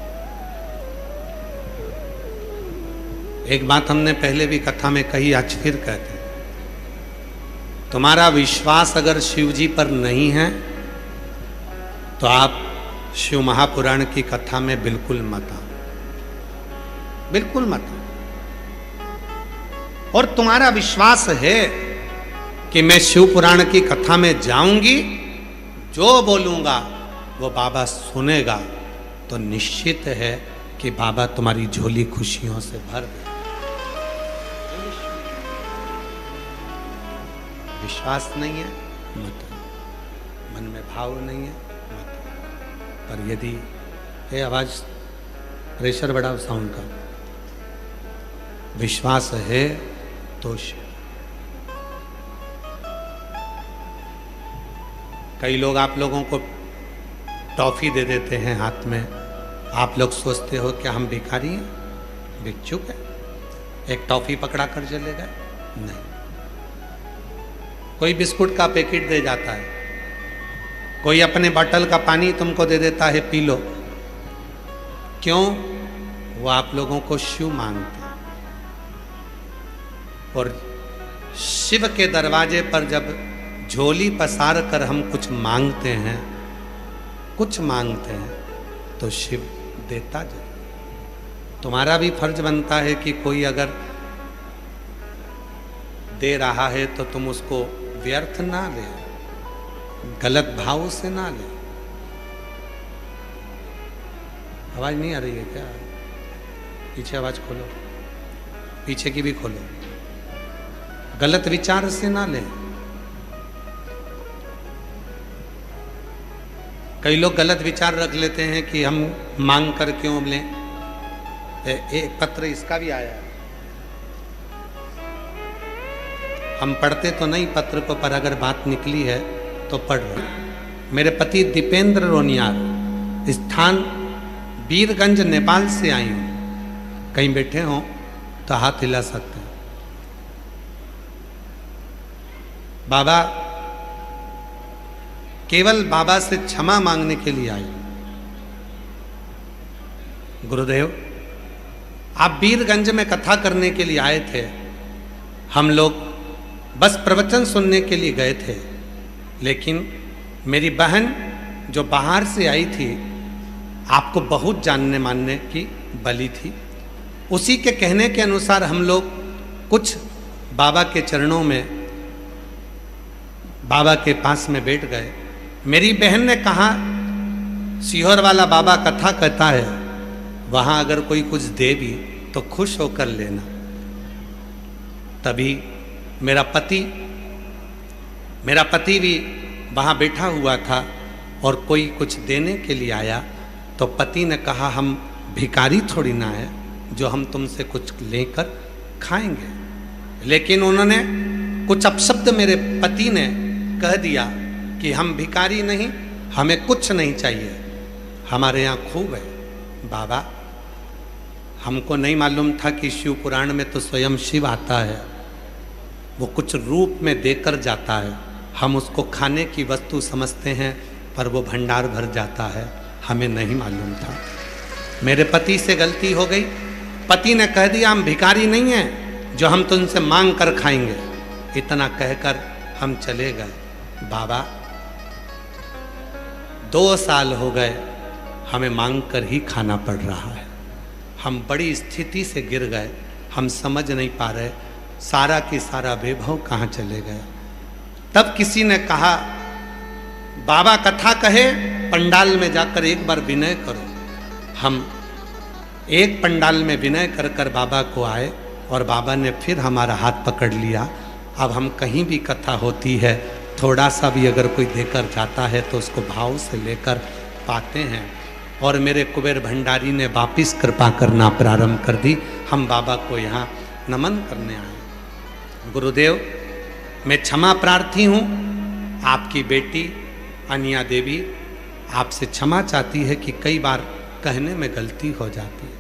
एक बात हमने पहले भी कथा में कही, आज फिर कहते हैं, तुम्हारा विश्वास अगर शिव जी पर नहीं है तो आप शिव महापुराण की कथा में बिल्कुल मत आओ, बिल्कुल मत आओ। और तुम्हारा विश्वास है कि मैं शिव पुराण की कथा में जाऊंगी, जो बोलूंगा वो बाबा सुनेगा, तो निश्चित है कि बाबा तुम्हारी झोली खुशियों से भर दे। विश्वास नहीं है मत, मन में भाव नहीं है मत। पर यदि ये आवाज प्रेशर बढ़ाओ साउंड का, विश्वास है तो शिव। कई लोग आप लोगों को टॉफी दे देते हैं हाथ में, आप लोग सोचते हो क्या हम भिखारी हैं, भिक्षुक है, एक टॉफी पकड़ा कर चले गए? नहीं। कोई बिस्कुट का पैकेट दे जाता है, कोई अपने बॉटल का पानी तुमको दे देता है, पी लो। क्यों? वो आप लोगों को शिव मांगते हैं। और शिव के दरवाजे पर जब झोली पसार कर हम कुछ मांगते हैं, कुछ मांगते हैं तो शिव देता जरूर। तुम्हारा भी फर्ज बनता है कि कोई अगर दे रहा है तो तुम उसको व्यर्थ ना ले, गलत भाव से ना ले। आवाज नहीं आ रही है क्या? पीछे आवाज खोलो, पीछे की भी खोलो। गलत विचार से ना ले। कई लोग गलत विचार रख लेते हैं कि हम मांग कर क्यों लें। एक पत्र इसका भी आया है, हम पढ़ते तो नहीं पत्र को, पर अगर बात निकली है तो पढ़ रहे। मेरे पति दीपेंद्र रोनियार, स्थान वीरगंज नेपाल से आई हूं। कहीं बैठे हो तो हाथ हिला सकते हैं। बाबा, केवल बाबा से क्षमा मांगने के लिए आई। गुरुदेव, आप वीरगंज में कथा करने के लिए आए थे, हम लोग बस प्रवचन सुनने के लिए गए थे, लेकिन मेरी बहन जो बाहर से आई थी, आपको बहुत जानने मानने की बली थी। उसी के कहने के अनुसार हम लोग कुछ बाबा के चरणों में, बाबा के पास में बैठ गए। मेरी बहन ने कहा, सीहोर वाला बाबा कथा कहता है, वहां अगर कोई कुछ दे भी तो खुश होकर लेना। तभी मेरा पति भी वहां बैठा हुआ था और कोई कुछ देने के लिए आया, तो पति ने कहा, हम भिखारी थोड़ी ना है जो हम तुमसे कुछ लेकर खाएंगे। लेकिन उन्होंने कुछ अपशब्द मेरे पति ने कह दिया कि हम भिखारी नहीं, हमें कुछ नहीं चाहिए, हमारे यहाँ खूब है। बाबा, हमको नहीं मालूम था कि शिव पुराण में तो स्वयं शिव आता है, वो कुछ रूप में देकर जाता है। हम उसको खाने की वस्तु समझते हैं, पर वो भंडार भर जाता है, हमें नहीं मालूम था। मेरे पति से गलती हो गई। पति ने कह दिया, हम भिखारी नहीं हैं जो हम तुमसे मांग कर खाएंगे। इतना कहकर हम चले गए। बाबा, 2 साल हो गए हमें मांग कर ही खाना पड़ रहा है। हम बड़ी स्थिति से गिर गए, हम समझ नहीं पा रहे सारा की सारा वैभव कहाँ चले गए। तब किसी ने कहा, बाबा कथा कहे, पंडाल में जाकर एक बार विनय करो। हम एक पंडाल में विनय कर कर बाबा को आए और बाबा ने फिर हमारा हाथ पकड़ लिया। अब हम कहीं भी कथा होती है, थोड़ा सा भी अगर कोई देकर जाता है तो उसको भाव से लेकर पाते हैं। और मेरे कुबेर भंडारी ने वापिस कृपा करना प्रारंभ कर दी। हम बाबा को यहाँ नमन करने आए। गुरुदेव, मैं क्षमा प्रार्थी हूँ। आपकी बेटी अनिया देवी आपसे क्षमा चाहती है कि कई बार कहने में गलती हो जाती है।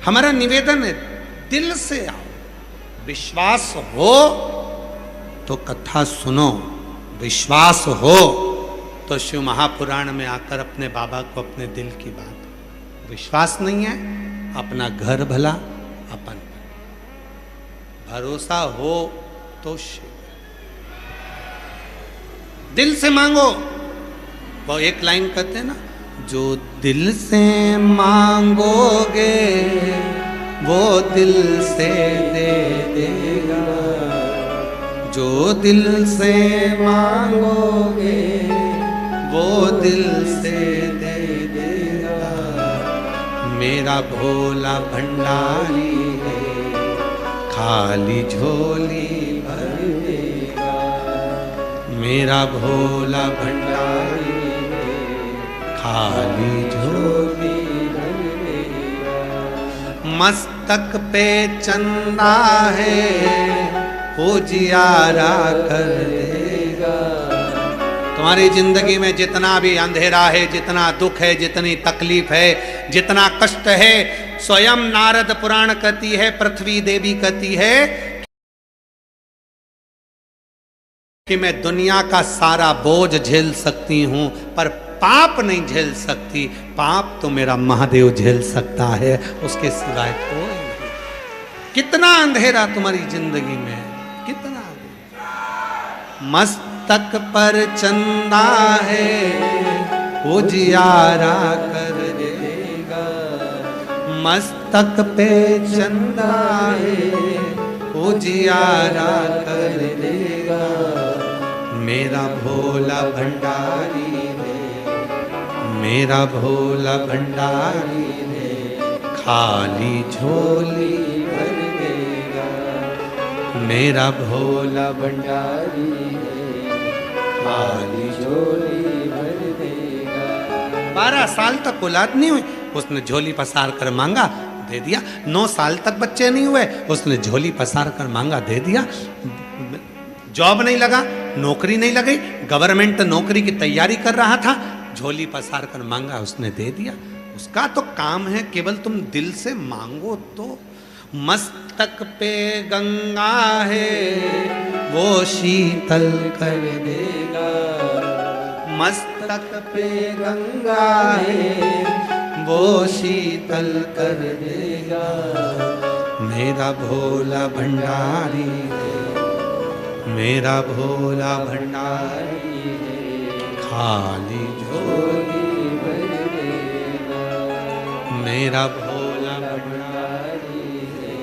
हमारा निवेदन है, दिल से आओ। विश्वास हो तो कथा सुनो, विश्वास हो तो शिव महापुराण में आकर अपने बाबा को अपने दिल की बात। विश्वास नहीं है, अपना घर भला अपन। भरोसा हो तो शिव। दिल से मांगो। वो एक लाइन कहते हैं ना, जो दिल से मांगोगे वो दिल से दे देगा। जो दिल से मांगोगे वो दिल से दे देगा। मेरा भोला भंडारी है, खाली झोली भर देगा। मेरा भोला भंडारी है, खाली झोली भर देगा। मस्तक पे चंदा है, उजियारा कर देगा। तुम्हारी जिंदगी में जितना भी अंधेरा है, जितना दुख है, जितनी तकलीफ है, जितना कष्ट है, स्वयं नारद पुराण कहती है, पृथ्वी देवी कहती है कि मैं दुनिया का सारा बोझ झेल सकती हूं, पर पाप नहीं झेल सकती। पाप तो मेरा महादेव झेल सकता है, उसके सिवाय कोई नहीं। कितना अंधेरा तुम्हारी जिंदगी में, कितना। मस्तक मस्तक पर चंदा है उजियारा कर देगा, मस्तक पे चंदा है उजियारा कर देगा, मेरा भोला भंडारी ने, मेरा भोला भंडारी ने खाली झोली भर देगा, मेरा भोला भंडारी ने खाली झोली भर देगा। 12 साल तक औलाद नहीं हुई, उसने झोली पसार कर मांगा, दे दिया। 9 साल तक बच्चे नहीं हुए, उसने झोली पसार कर मांगा, दे दिया। जॉब नहीं लगा, नौकरी नहीं लगी, गवर्नमेंट नौकरी की तैयारी कर रहा था, झोली पसार कर मांगा, उसने दे दिया। उसका तो काम है केवल तुम दिल से मांगो तो। मस्तक पे गंगा है वो शीतल कर देगा, मस्तक पे गंगा है वो शीतल कर देगा, मेरा भोला भंडारी है, मेरा भोला भंडारी है खाली झोली भर देगा, मेरा भोला भंडारी है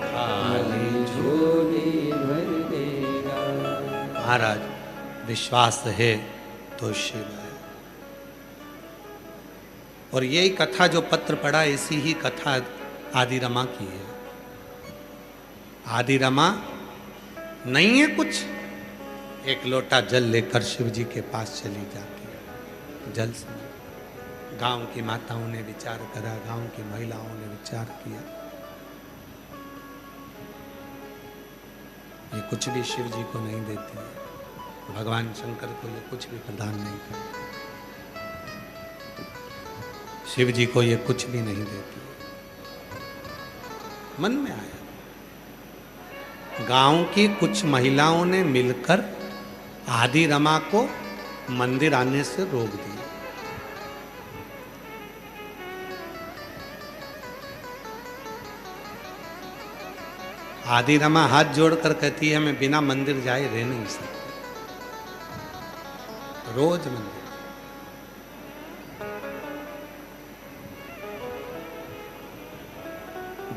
खाली झोली भर देगा। महाराज विश्वास है तो शिव है। और यही कथा जो पत्र पढ़ा, इसी ही कथा आदि रमा की है। आदि रमा नहीं है कुछ, एक लोटा जल लेकर शिव जी के पास चली जाती है। जल से गांव की माताओं ने विचार करा, गांव की महिलाओं ने विचार किया, ये कुछ भी शिव जी को नहीं देती है, भगवान शंकर को ये कुछ भी प्रदान नहीं करती, शिव जी को ये कुछ भी नहीं देती। मन में आया, गांव की कुछ महिलाओं ने मिलकर आदि रमा को मंदिर आने से रोक दिया। आदि रमा हाथ जोड़कर कहती है, मैं बिना मंदिर जाए रह नहीं सकती, रोज मंदिर।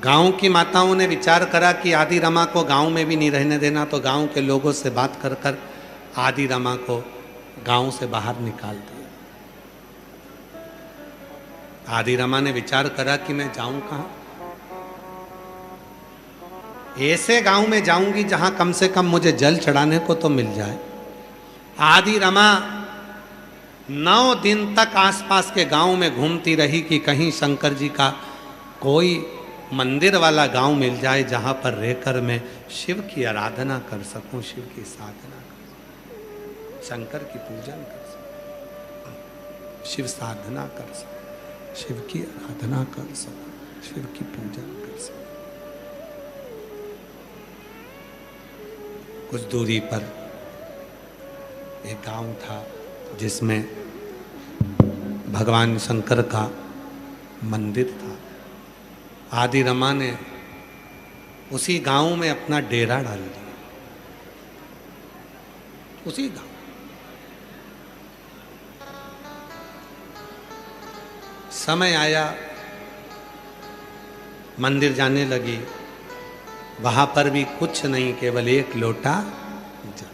गांव की माताओं ने विचार करा कि आदि रमा को गांव में भी नहीं रहने देना, तो गांव के लोगों से बात कर कर आदि रमा को गांव से बाहर निकाल दिया। आदि रमा ने विचार करा कि मैं जाऊं कहां, ऐसे गांव में जाऊंगी जहां कम से कम मुझे जल चढ़ाने को तो मिल जाए। आदि रमा 9 दिन तक आसपास के गांव में घूमती रही कि कहीं शंकर जी का कोई मंदिर वाला गांव मिल जाए जहां पर रहकर मैं शिव की आराधना कर सकूं, शिव की साधना कर सकूं, शंकर की पूजन कर सकूं, शिव साधना कर सकूं, शिव की आराधना कर सकूं, शिव की पूजन कर सकूं। कुछ दूरी पर एक गांव था जिसमें भगवान शंकर का मंदिर था। आदि रमा ने उसी गांव में अपना डेरा डाल दिया, उसी गांव। समय आया, मंदिर जाने लगी, वहां पर भी कुछ नहीं, केवल एक लोटा जल।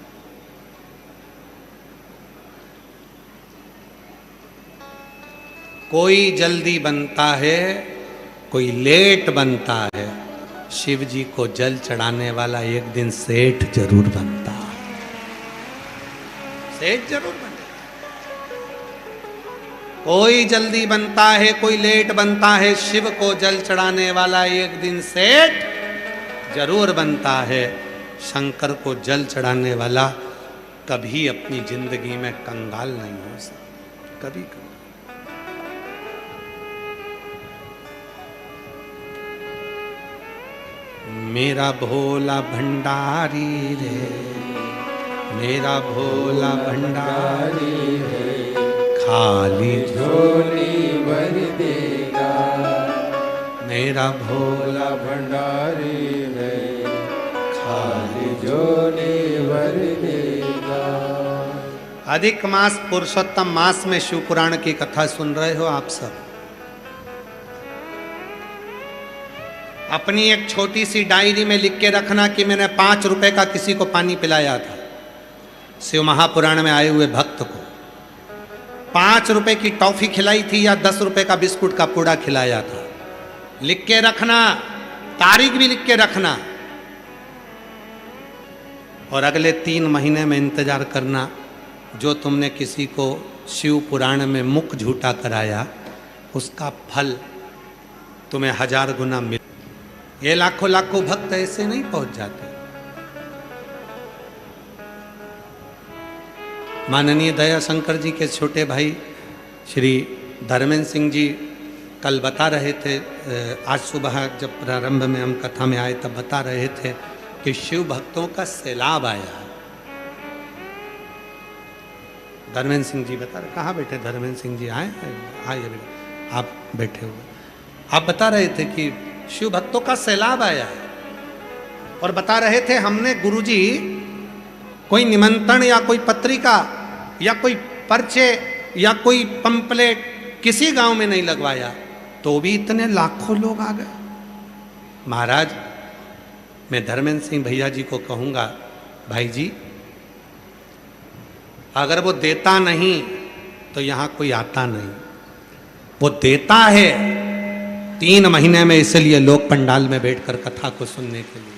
कोई जल्दी बनता है, कोई लेट बनता है, शिव जी को जल चढ़ाने वाला एक दिन सेठ जरूर बनता है, सेठ जरूर बनेगा। कोई जल्दी बनता है, कोई लेट बनता है, शिव को जल चढ़ाने वाला एक दिन सेठ जरूर बनता है। शंकर को जल चढ़ाने वाला कभी अपनी जिंदगी में कंगाल नहीं हो सकता, कभी कभी। मेरा भोला भंडारी रे, मेरा भोला भंडारी रे, खाली झोली भर देगा, मेरा भोला भंडारी रे, खाली झोली भर देगा। अधिक मास पुरुषोत्तम मास में शिव पुराण की कथा सुन रहे हो आप सब। अपनी एक छोटी सी डायरी में लिख के रखना कि मैंने 5 रुपए का किसी को पानी पिलाया था। शिव महापुराण में आए हुए भक्त को 5 रुपए की टॉफी खिलाई थी या 10 रुपए का बिस्कुट का पूड़ा खिलाया था। लिख के रखना, तारीख भी लिख के रखना, और अगले 3 महीने में इंतजार करना जो तुमने किसी को शिव पुराण में मुख झूठा कराया उसका फल तुम्हें 1000 गुना मिल। ये लाखों लाखों भक्त ऐसे नहीं पहुंच जाते। माननीय दया शंकर जी के छोटे भाई श्री धर्मेंद्र सिंह जी कल बता रहे थे, आज सुबह जब प्रारंभ में हम कथा में आए तब बता रहे थे कि शिव भक्तों का सैलाब आया। धर्मेंद्र सिंह जी बता रहे, कहाँ बैठे धर्मेंद्र सिंह जी? आए आप बैठे हुए। आप बता रहे थे कि शिव भक्तों का सैलाब आया है, और बता रहे थे हमने गुरुजी कोई निमंत्रण या कोई पत्रिका या कोई पर्चे या कोई पंपलेट किसी गांव में नहीं लगवाया तो भी इतने लाखों लोग आ गए। महाराज, मैं धर्मेंद्र सिंह भैया जी को कहूंगा, भाई जी अगर वो देता नहीं तो यहां कोई आता नहीं। वो देता है 3 महीने में, इसलिए लोग पंडाल में बैठकर कथा को सुनने के लिए।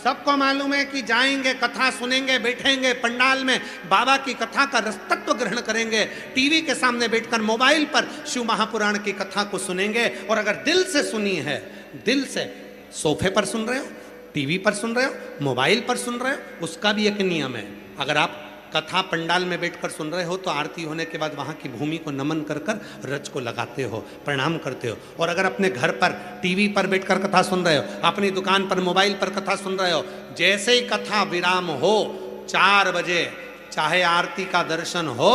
सबको मालूम है कि जाएंगे, कथा सुनेंगे, बैठेंगे पंडाल में, बाबा की कथा का रसतत्व ग्रहण करेंगे, टीवी के सामने बैठकर मोबाइल पर शिव महापुराण की कथा को सुनेंगे। और अगर दिल से सुनी है, दिल से, सोफे पर सुन रहे हो, टीवी पर सुन रहे हो, मोबाइल पर सुन रहे हो, उसका भी एक नियम है। अगर आप कथा पंडाल में बैठकर सुन रहे हो तो आरती होने के बाद वहाँ की भूमि को नमन कर कर रज को लगाते हो, प्रणाम करते हो। और अगर अपने घर पर टीवी पर बैठकर कथा सुन रहे हो, अपनी दुकान पर मोबाइल पर कथा सुन रहे हो, जैसे ही कथा विराम हो 4 बजे, चाहे आरती का दर्शन हो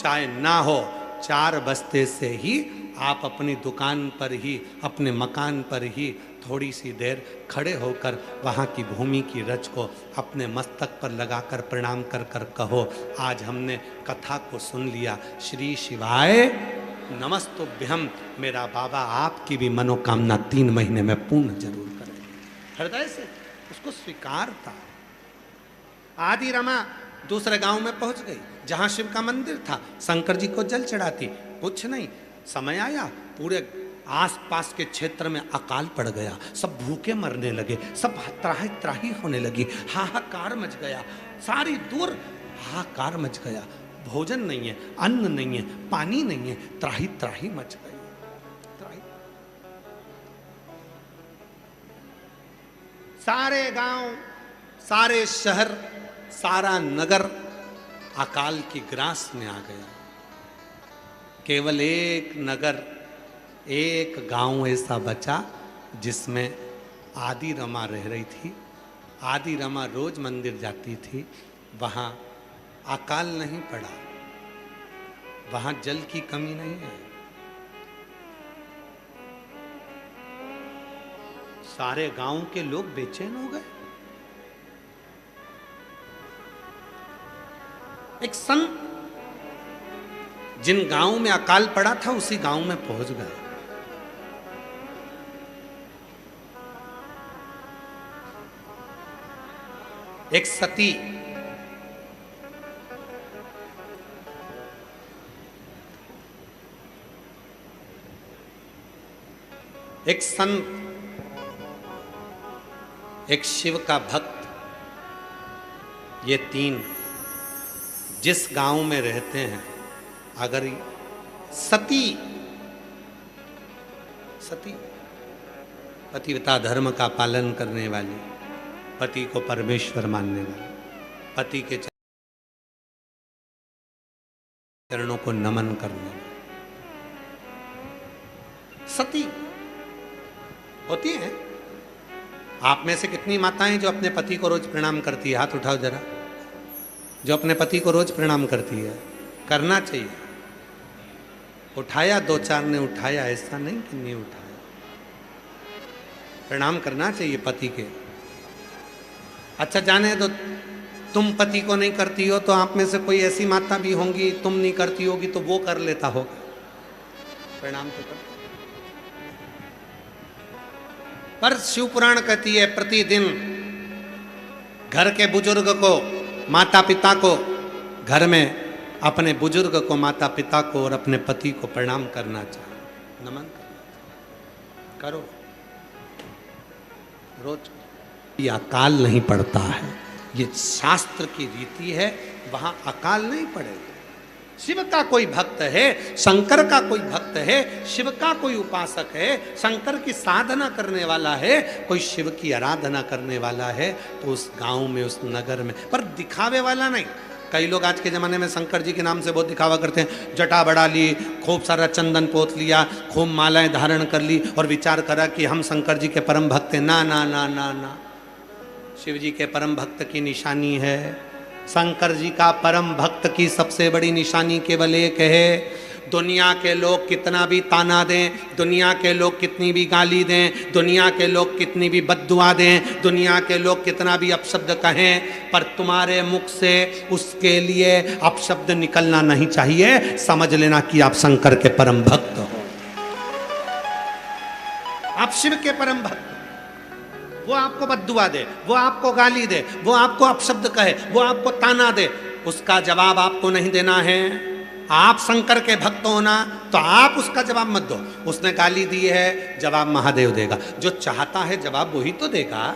चाहे ना हो, 4 बजते से ही आप अपनी दुकान पर ही, अपने मकान पर ही थोड़ी सी देर खड़े होकर वहाँ की भूमि की रज को अपने मस्तक पर लगाकर प्रणाम कर कर कहो, आज हमने कथा को सुन लिया, श्री शिवाय नमस्तुभ्यम। मेरा बाबा आपकी भी मनोकामना 3 महीने में पूर्ण जरूर करें। हृदय से उसको स्वीकार था। आदि रमा दूसरे गांव में पहुंच गई जहां शिव का मंदिर था, शंकर जी को जल चढ़ाती, कुछ नहीं। समय आया, पूरे आसपास के क्षेत्र में अकाल पड़ गया, सब भूखे मरने लगे, सब त्राही त्राही होने लगी, हाहाकार मच गया, सारी दूर हाहाकार मच गया। भोजन नहीं है, अन्न नहीं है, पानी नहीं है, त्राही त्राही मच गई। सारे गांव, सारे शहर, सारा नगर अकाल की ग्रास में आ गया। केवल एक नगर, एक गांव ऐसा बचा जिसमें आदि रमा रह रही थी। आदि रमा रोज मंदिर जाती थी, वहाँ अकाल नहीं पड़ा, वहाँ जल की कमी नहीं है। सारे गांव के लोग बेचैन हो गए। एक संत जिन गांव में अकाल पड़ा था उसी गांव में पहुंच गए। एक सती एक संत, एक शिव का भक्त, ये 3 जिस गांव में रहते हैं, अगर सती पतिव्रता धर्म का पालन करने वाली, पति को परमेश्वर मानने वाली, पति के चरणों को नमन करने वाली सती होती है। आप में से कितनी माताएं जो अपने पति को रोज प्रणाम करती है? हाथ उठाओ जरा। जो अपने पति को रोज प्रणाम करती है। करना चाहिए। उठाया, 2-4 ने उठाया, ऐसा नहीं कि नहीं उठाया। प्रणाम करना चाहिए पति के। अच्छा जाने तो तुम पति को नहीं करती हो तो आप में से कोई ऐसी माता भी होंगी, तुम नहीं करती होगी तो वो कर लेता होगा, प्रणाम तो कर। पर शिव पुराण कहती है प्रतिदिन घर के बुजुर्ग को, माता पिता को, घर में अपने बुजुर्ग को, माता पिता को और अपने पति को प्रणाम करना चाहिए, नमन करना चाहिए। करो रोज। ये अकाल नहीं पड़ता है, ये शास्त्र की रीति है, वहां अकाल नहीं पड़ेगा। शिव का कोई भक्त है, शंकर का कोई भक्त है, शिव का कोई उपासक है, शंकर की साधना करने वाला है, कोई शिव की आराधना करने वाला है, तो उस गांव में, उस नगर में, पर दिखावे वाला नहीं। कई लोग आज के ज़माने में शंकर जी के नाम से बहुत दिखावा करते हैं, जटा बढ़ा ली, खूब सारा चंदन पोत लिया, खूब मालाएं धारण कर ली और विचार करा कि हम शंकर जी के परम भक्त हैं। ना ना ना ना ना, शिव जी के परम भक्त की निशानी है, शंकर जी का परम भक्त की सबसे बड़ी निशानी केवल एक है, दुनिया के लोग कितना भी ताना दें, दुनिया के लोग कितनी भी गाली दें, दुनिया के लोग कितनी भी बद्दुआ दें, दुनिया के लोग कितना भी अपशब्द कहें, पर तुम्हारे मुख से उसके लिए अपशब्द निकलना नहीं चाहिए। समझ लेना कि आप शंकर के परम भक्त हो, आप शिव के परम भक्त। वो आपको बद्दुआ दे, वो आपको गाली दे, वो आपको अपशब्द कहे, वो आपको ताना दे, उसका जवाब आपको नहीं देना है। आप शंकर के भक्त हो ना, तो आप उसका जवाब मत दो। उसने गाली दी है, जवाब महादेव देगा। जो चाहता है जवाब वही तो देगा।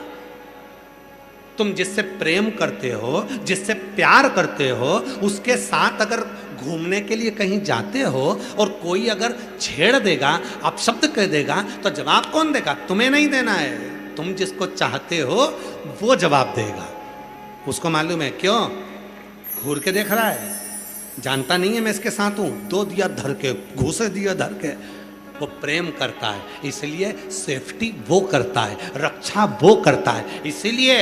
तुम जिससे प्रेम करते हो, जिससे प्यार करते हो, उसके साथ अगर घूमने के लिए कहीं जाते हो और कोई अगर छेड़ देगा, अपशब्द कह देगा, तो जवाब कौन देगा? तुम्हें नहीं देना है। तुम जिसको चाहते हो वो जवाब देगा। उसको मालूम है, क्यों घूर के देख रहा है, जानता नहीं है मैं इसके साथ हूं, दो दिया धर के, घूसे दिया धर के। वो प्रेम करता है, इसलिए सेफ्टी वो करता है, रक्षा वो करता है। इसलिए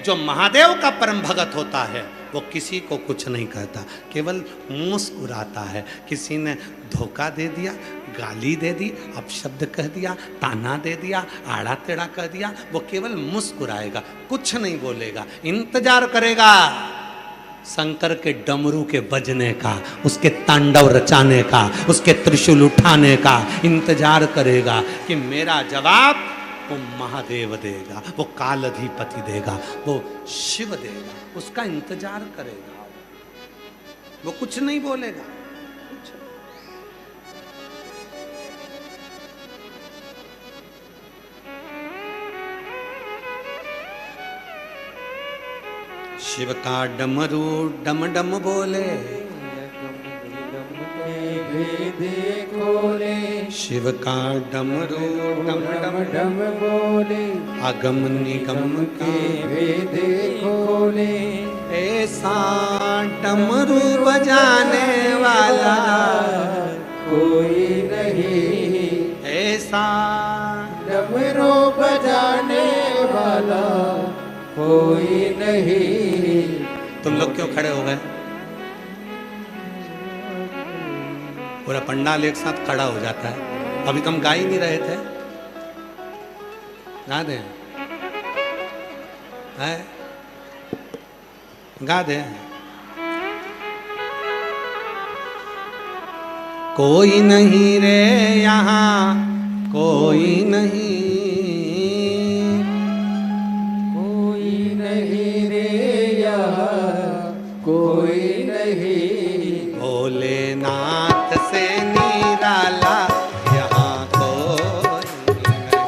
जो महादेव का परम भगत होता है वो किसी को कुछ नहीं कहता, केवल मुस्कुराता है। किसी ने धोखा दे दिया, गाली दे दी, अपशब्द कह दिया, ताना दे दिया, आड़ा टेढ़ा कह दिया, वो केवल मुस्कुराएगा, कुछ नहीं बोलेगा, इंतजार करेगा शंकर के डमरू के बजने का, उसके तांडव रचाने का, उसके त्रिशूल उठाने का इंतजार करेगा कि मेरा जवाब वो महादेव देगा, वो कालाधिपति देगा, वो शिव देगा। उसका इंतजार करेगा, वो कुछ नहीं बोलेगा। शिव का डमरू डम डम बोले, शिव का डमरू डम डम डम बोले, अगम निगम के भेद खोले। ऐसा डमरू बजाने वाला कोई नहीं, ऐसा डमरू बजाने वाला कोई नहीं। तुम लोग क्यों खड़े हो गए? पूरा पंडाल एक साथ खड़ा हो जाता है। अभी तुम गा ही नहीं रहे थे, गा दे, गा दे। कोई नहीं रे यहाँ, कोई नहीं, कोई नहीं, भोलेनाथ से निराला यहाँ कोई नहीं,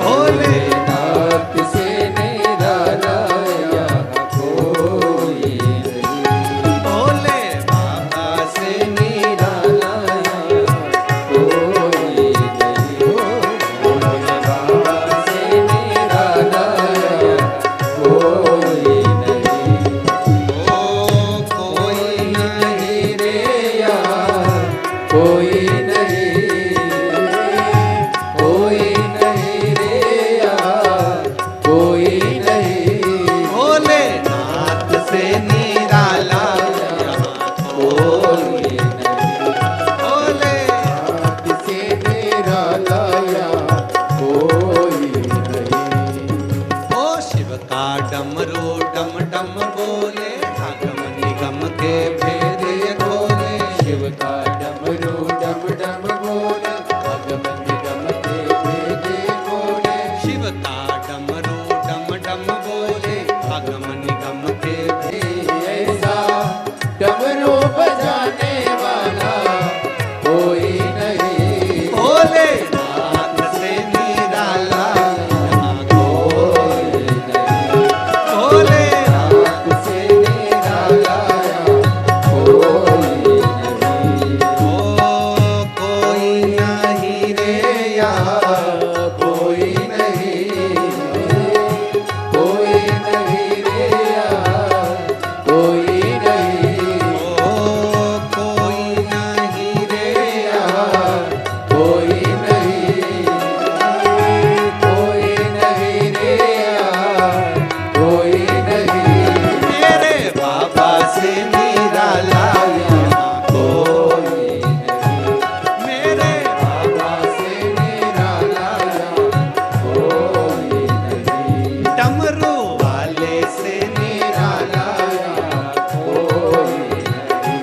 भोलेनाथ से निराला यहाँ कोई नहीं, भोले बाबा से निराला यहाँ कोई नहीं, भोलेनाथ का डमरू डम डम बोले, आगम निगम के भेद ये खोले। शिव का डमरू डम डम बोले, आगम निगम के भेद ये खोले। शिव का डमरू डम डम बोले, आगम निगम के भेद। ऐसा डमरू बजाने वाला कोई नहीं, बोले नाथ से निराला यहाँ कोई नहीं। बोले नाथ से निराला कोई नहीं। कोई नहीं रे यहाँ, कोई नहीं, कोई नहीं रे यहाँ, कोई नहीं। कोई नहीं रे यहाँ कोई नहीं, कोई नहीं रे यहाँ, कोई नहीं। मेरे बाबा से निराला यहाँ कोई नहीं, मेरे बाबा से निराला यहाँ कोई नहीं। डमरू वाले से निराला यहाँ कोई नहीं,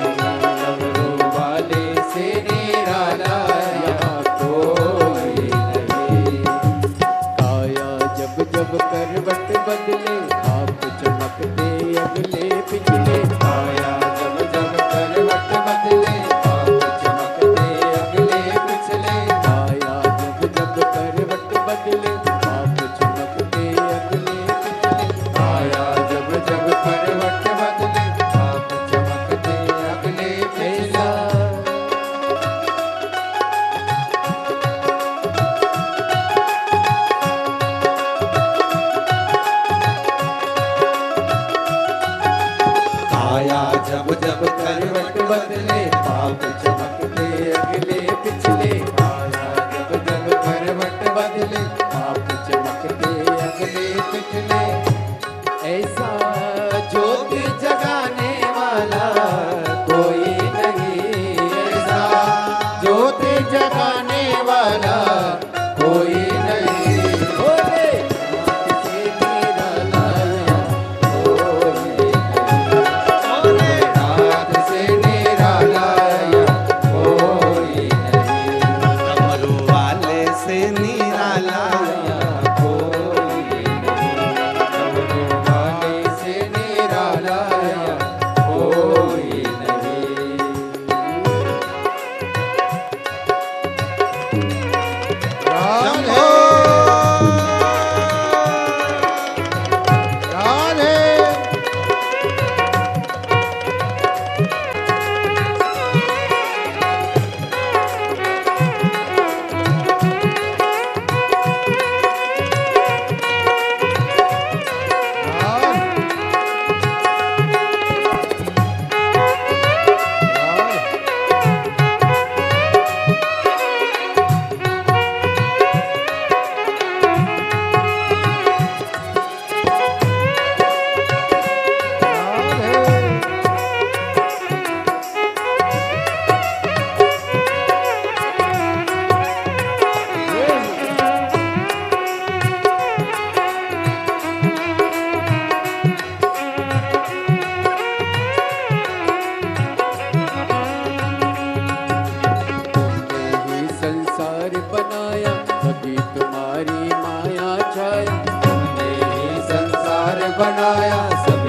डमरू वाले से निराला यहाँ कोई नहीं। काया जब जब करवट बदले, आप चमकते अगले पिछले। काया जब जब करवट बदले, आप चमकते अगले पिछले। काया जब जब करवट बदले, आप चमकते अगले पिछले। काया जब जब करवट बदले, आप चमकते अगले पिछले। आया जब जब करवट बदले, आप चमकते अगले पिछले। आया जब जब करवट बदले, आप चमकते अगले पिछले। ऐसा ज्योति जगाने वाला कोई नहीं, ऐसा ज्योति जगाने वाला कोई नहीं। बोले नाथ से निराला कोई नहीं, बोले नाथ से निराला कोई नहीं। डमरू वाले से निराला कोई नहीं, डमरू वाले से निराला कोई नहीं। शंभो राधे तुमने ही संसार बनाया, सभी तुम्हारी माया छाया। तुमने ही संसार बनाया, सभी